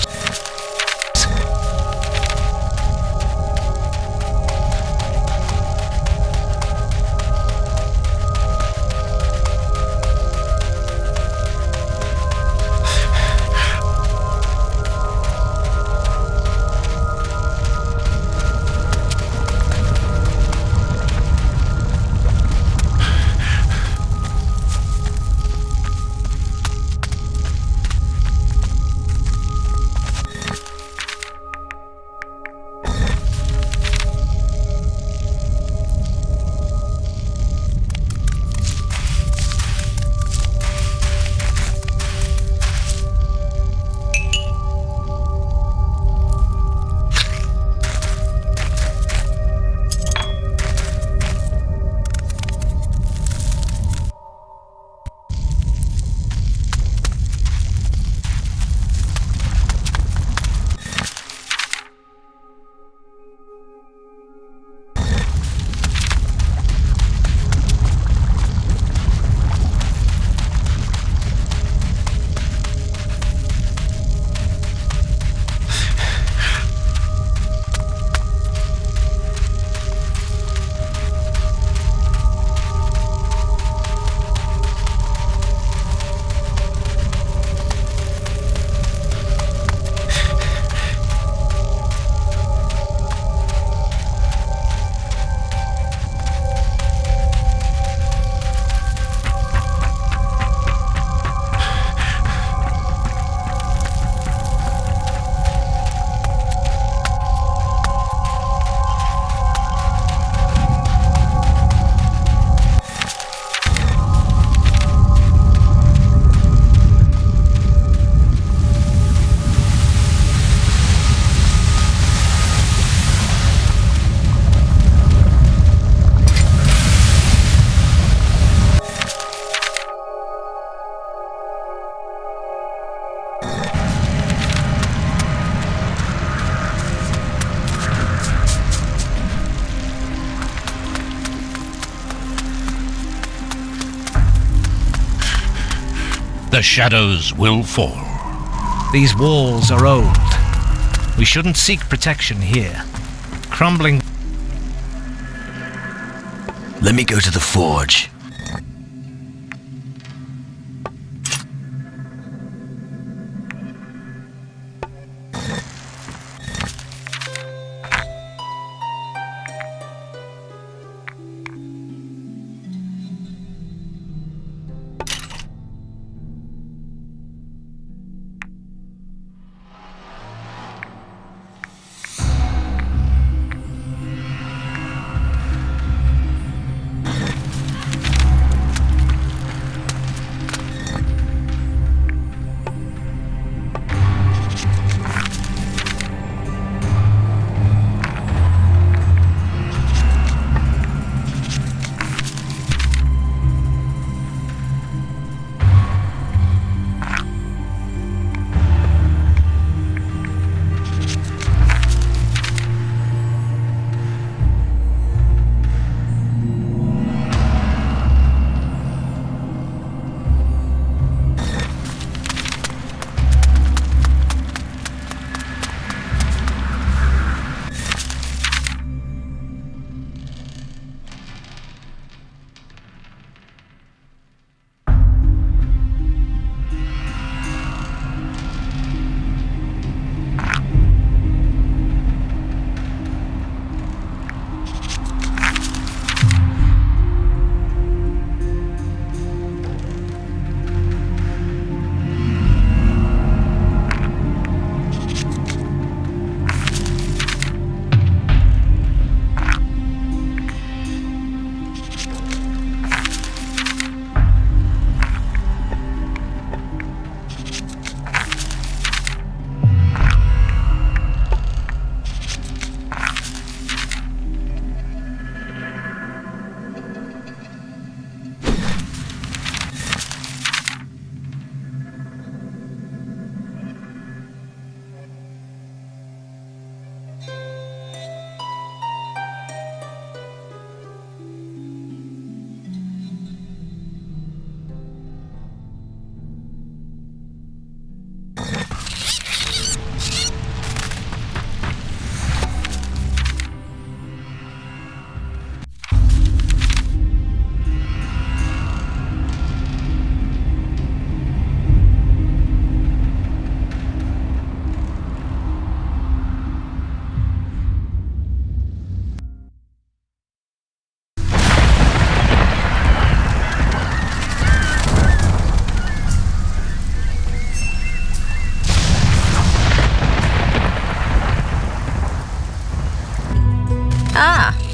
The shadows will fall. These walls are old. We shouldn't seek protection here. Crumbling... Let me go to the forge.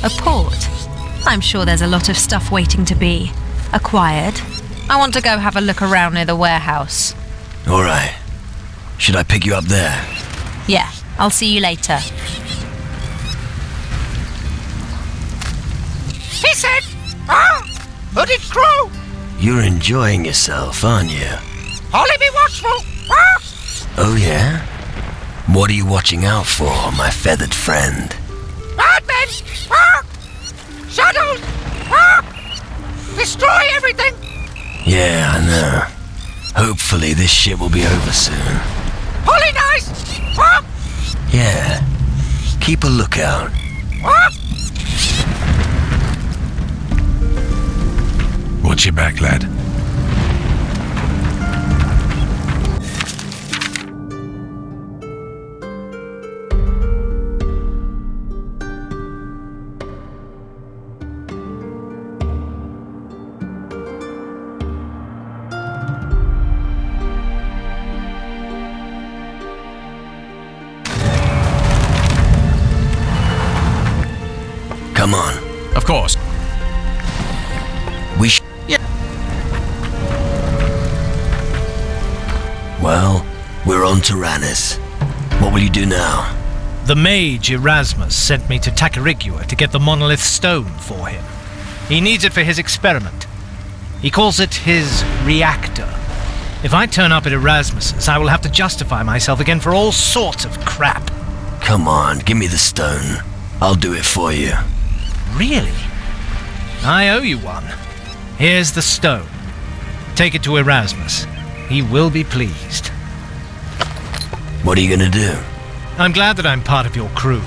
A port? I'm sure there's a lot of stuff waiting to be acquired. I want to go have a look around near the warehouse. All right. Should I pick you up there? Yeah, I'll see you later. He said, hooded crew. You're enjoying yourself, aren't you? Only be watchful. Oh, yeah? What are you watching out for, my feathered friend? Bad men. Shadows. Destroy everything. Yeah, I know. Hopefully this shit will be over soon. Holy nice. Yeah. Keep a lookout. Watch your back, lad. Come on. Of course. We Well, we're on Tyrannus. What will you do now? The mage Erasmus sent me to Tacarigua to get the monolith stone for him. He needs it for his experiment. He calls it his reactor. If I turn up at Erasmus's, I will have to justify myself again for all sorts of crap. Come on, give me the stone. I'll do it for you. Really? I owe you one. Here's the stone. Take it to Erasmus. He will be pleased. What are you gonna do? I'm glad that I'm part of your crew.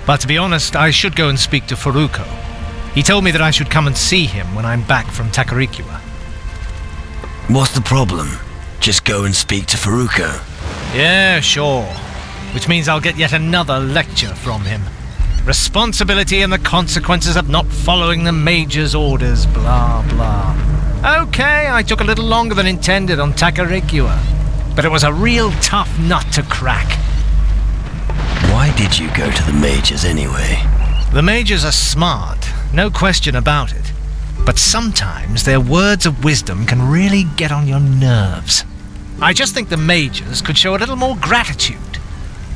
But to be honest, I should go and speak to Faruko. He told me that I should come and see him when I'm back from Tacarigua. What's the problem? Just go and speak to Faruko. Yeah, sure. Which means I'll get yet another lecture from him. Responsibility and the consequences of not following the Major's orders, blah, blah. Okay, I took a little longer than intended on Tacarigua, but it was a real tough nut to crack. Why did you go to the Major's anyway? The Majors are smart, no question about it. But sometimes their words of wisdom can really get on your nerves. I just think the Majors could show a little more gratitude.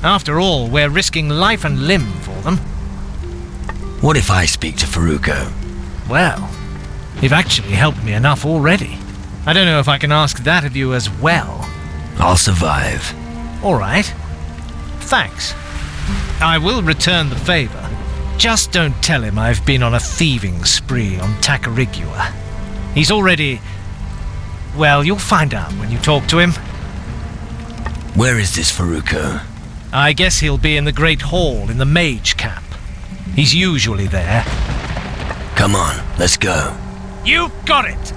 After all, we're risking life and limb for them. What if I speak to Faruko? Well, you've actually helped me enough already. I don't know if I can ask that of you as well. I'll survive. All right. Thanks. I will return the favor. Just don't tell him I've been on a thieving spree on Tacarigua. He's already... Well, you'll find out when you talk to him. Where is this Faruko? I guess he'll be in the Great Hall in the Mage Camp. He's usually there. Come on, let's go. You got it!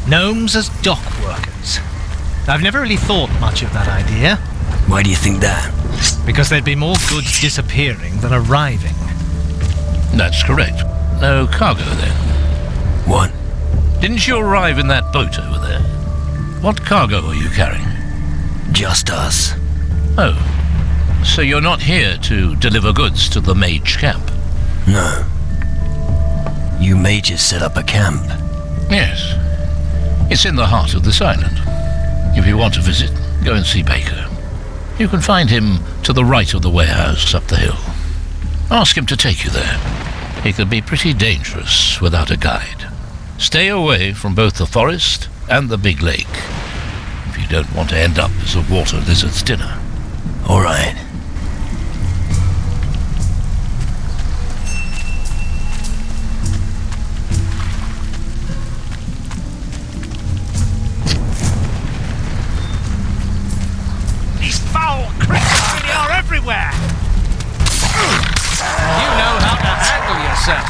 Gnomes as dock workers. I've never really thought much of that idea. Why do you think that? Because there'd be more goods disappearing than arriving. That's correct. No cargo then. What? Didn't you arrive in that boat over there? What cargo are you carrying? Just us. Oh. So you're not here to deliver goods to the mage camp? No. You mages set up a camp? Yes. It's in the heart of this island. If you want to visit, go and see Baker. You can find him to the right of the warehouse up the hill. Ask him to take you there. It can be pretty dangerous without a guide. Stay away from both the forest and the big lake, if you don't want to end up as a water lizard's dinner. All right. These foul creatures really are everywhere! You know how to handle yourself.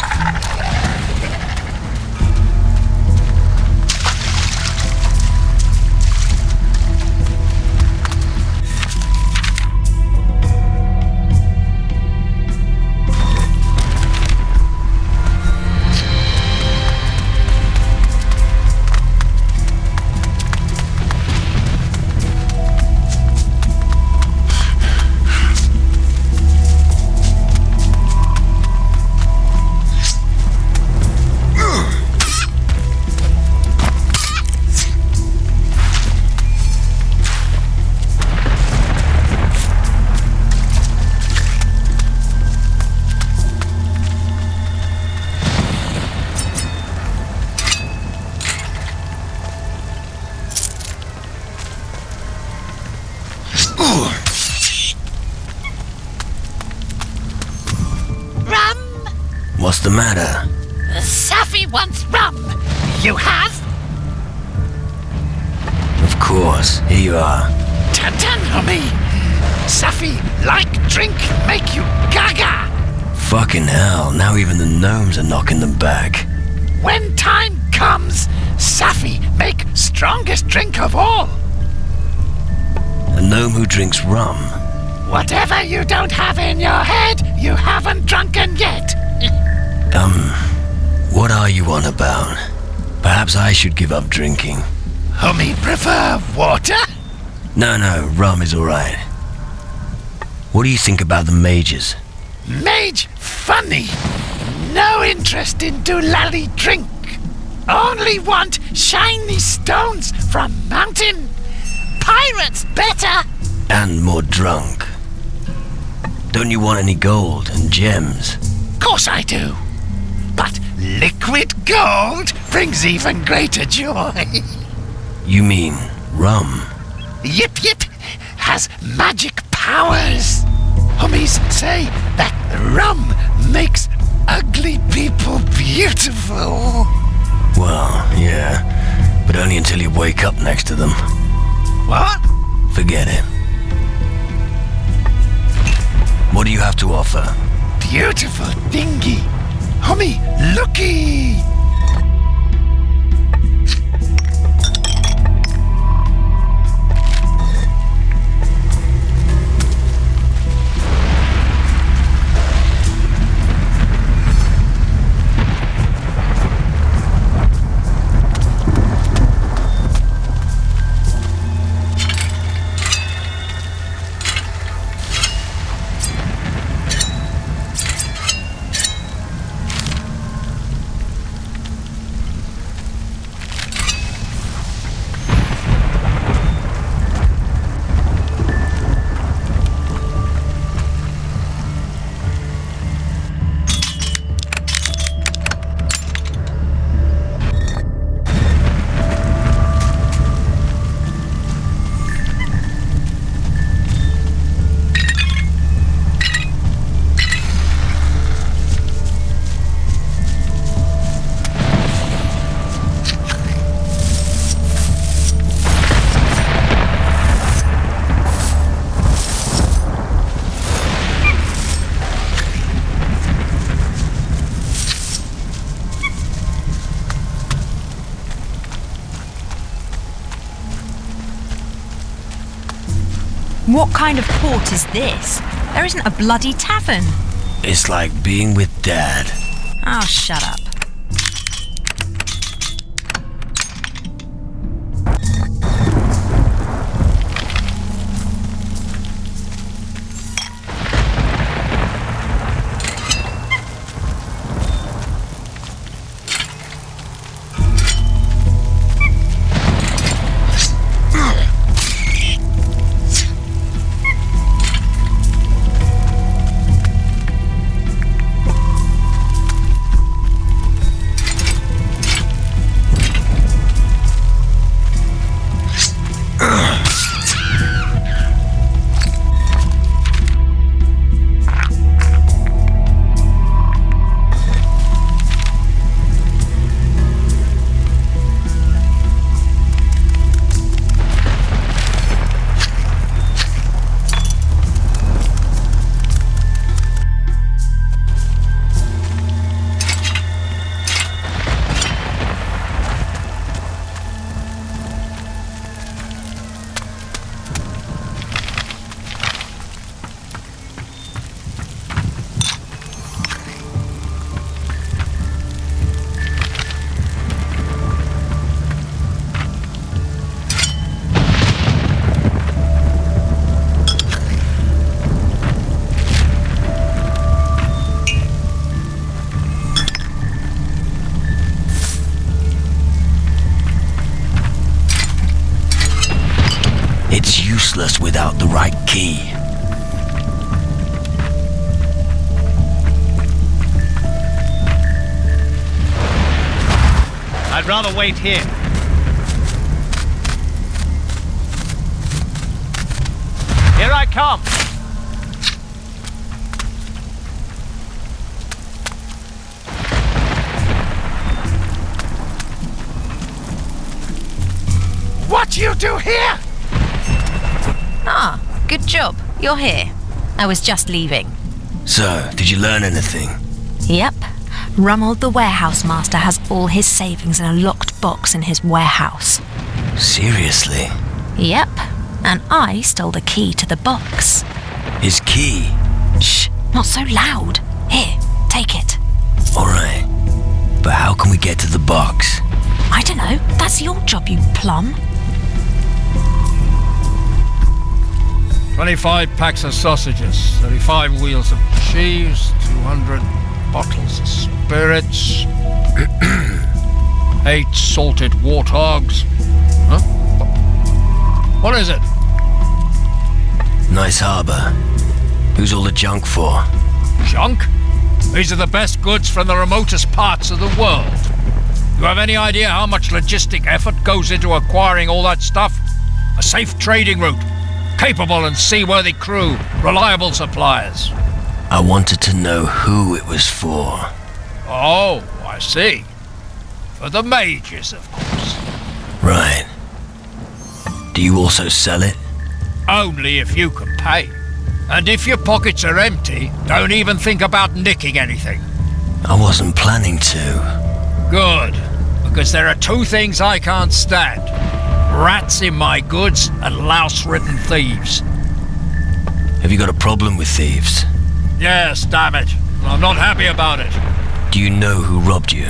the matter? Safi wants rum. You have? Of course, here you are. Tan homie. Safi like drink make you gaga. Fucking hell, now even the gnomes are knocking them back. When time comes, Safi make strongest drink of all. A gnome who drinks rum. Whatever you don't have in your head, you haven't drunken yet. What are you on about? Perhaps I should give up drinking. Homie prefer water? No, rum is alright. What do you think about the mages? Mage funny. No interest in doolally drink. Only want shiny stones from mountain. Pirates better. And more drunk. Don't you want any gold and gems? Course I do. But liquid gold brings even greater joy. You mean rum? Yip, has magic powers. Homies say that rum makes ugly people beautiful. Well, yeah, but only until you wake up next to them. What? Forget it. What do you have to offer? Beautiful dinghy. Homie, looky. What kind of port is this? There isn't a bloody tavern. It's like being with Dad. Oh, shut up. It's useless without the right key. I'd rather wait here. Here I come. do here? Ah, good job. You're here. I was just leaving. So, did you learn anything? Yep. Rummold the warehouse master has all his savings in a locked box in his warehouse. Seriously? Yep. And I stole the key to the box. His key? Shh, not so loud. Here, take it. Alright. But how can we get to the box? I don't know. That's your job, you plum. 25 packs of sausages, 35 wheels of cheese, 200 bottles of spirits, 8 salted warthogs. Huh? What is it? Nice harbour. Who's all the junk for? Junk? These are the best goods from the remotest parts of the world. You have any idea how much logistic effort goes into acquiring all that stuff? A safe trading route, capable and seaworthy crew, reliable suppliers. I wanted to know who it was for. Oh, I see. For the mages, of course. Right. Do you also sell it? Only if you can pay. And if your pockets are empty, don't even think about nicking anything. I wasn't planning to. Good. Because there are 2 things I can't stand. Rats in my goods and louse-ridden thieves. Have you got a problem with thieves? Yes, damn it. I'm not happy about it. Do you know who robbed you?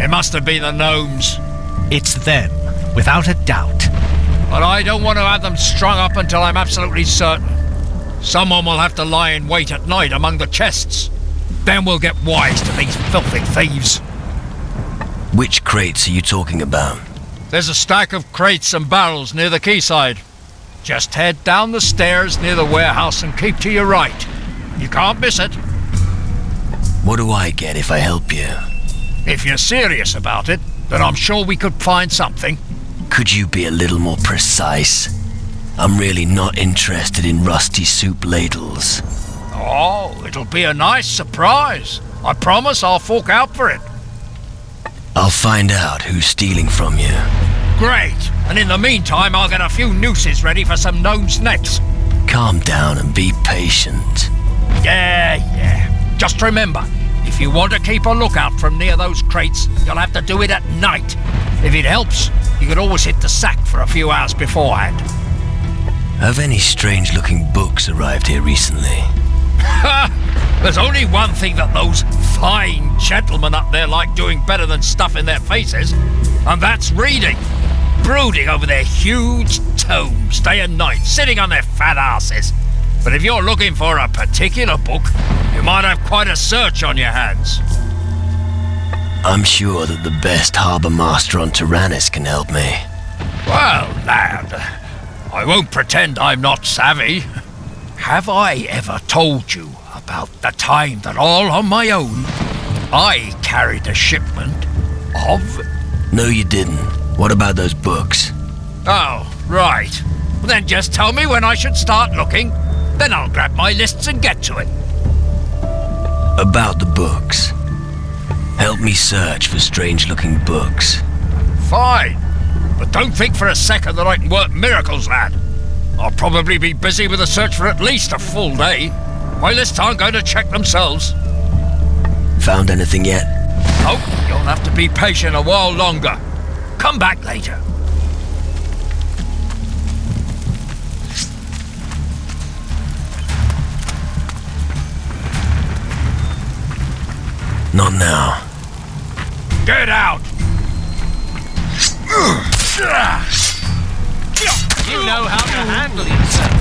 It must have been the gnomes. It's them, without a doubt. But I don't want to have them strung up until I'm absolutely certain. Someone will have to lie in wait at night among the chests. Then we'll get wise to these filthy thieves. Which crates are you talking about? There's a stack of crates and barrels near the quayside. Just head down the stairs near the warehouse and keep to your right. You can't miss it. What do I get if I help you? If you're serious about it, then I'm sure we could find something. Could you be a little more precise? I'm really not interested in rusty soup ladles. Oh, it'll be a nice surprise. I promise I'll fork out for it. I'll find out who's stealing from you. Great. And in the meantime, I'll get a few nooses ready for some gnomes' necks. Calm down and be patient. Yeah. Just remember, if you want to keep a lookout from near those crates, you'll have to do it at night. If it helps, you could always hit the sack for a few hours beforehand. Have any strange-looking books arrived here recently? There's only one thing that those fine gentlemen up there like doing better than stuffing their faces, and that's reading. Brooding over their huge tomes day and night, sitting on their fat asses. But if you're looking for a particular book, you might have quite a search on your hands. I'm sure that the best harbour master on Tyrannus can help me. Well, lad, I won't pretend I'm not savvy. Have I ever told you about the time that all on my own, I carried a shipment of... No, you didn't. What about those books? Oh, right. Well, then just tell me when I should start looking. Then I'll grab my lists and get to it. About the books. Help me search for strange-looking books. Fine. But don't think for a second that I can work miracles, lad. I'll probably be busy with a search for at least a full day. My lists aren't going to check themselves. Found anything yet? Oh, you'll have to be patient a while longer. Come back later. Not now. Get out! You know how to handle yourself.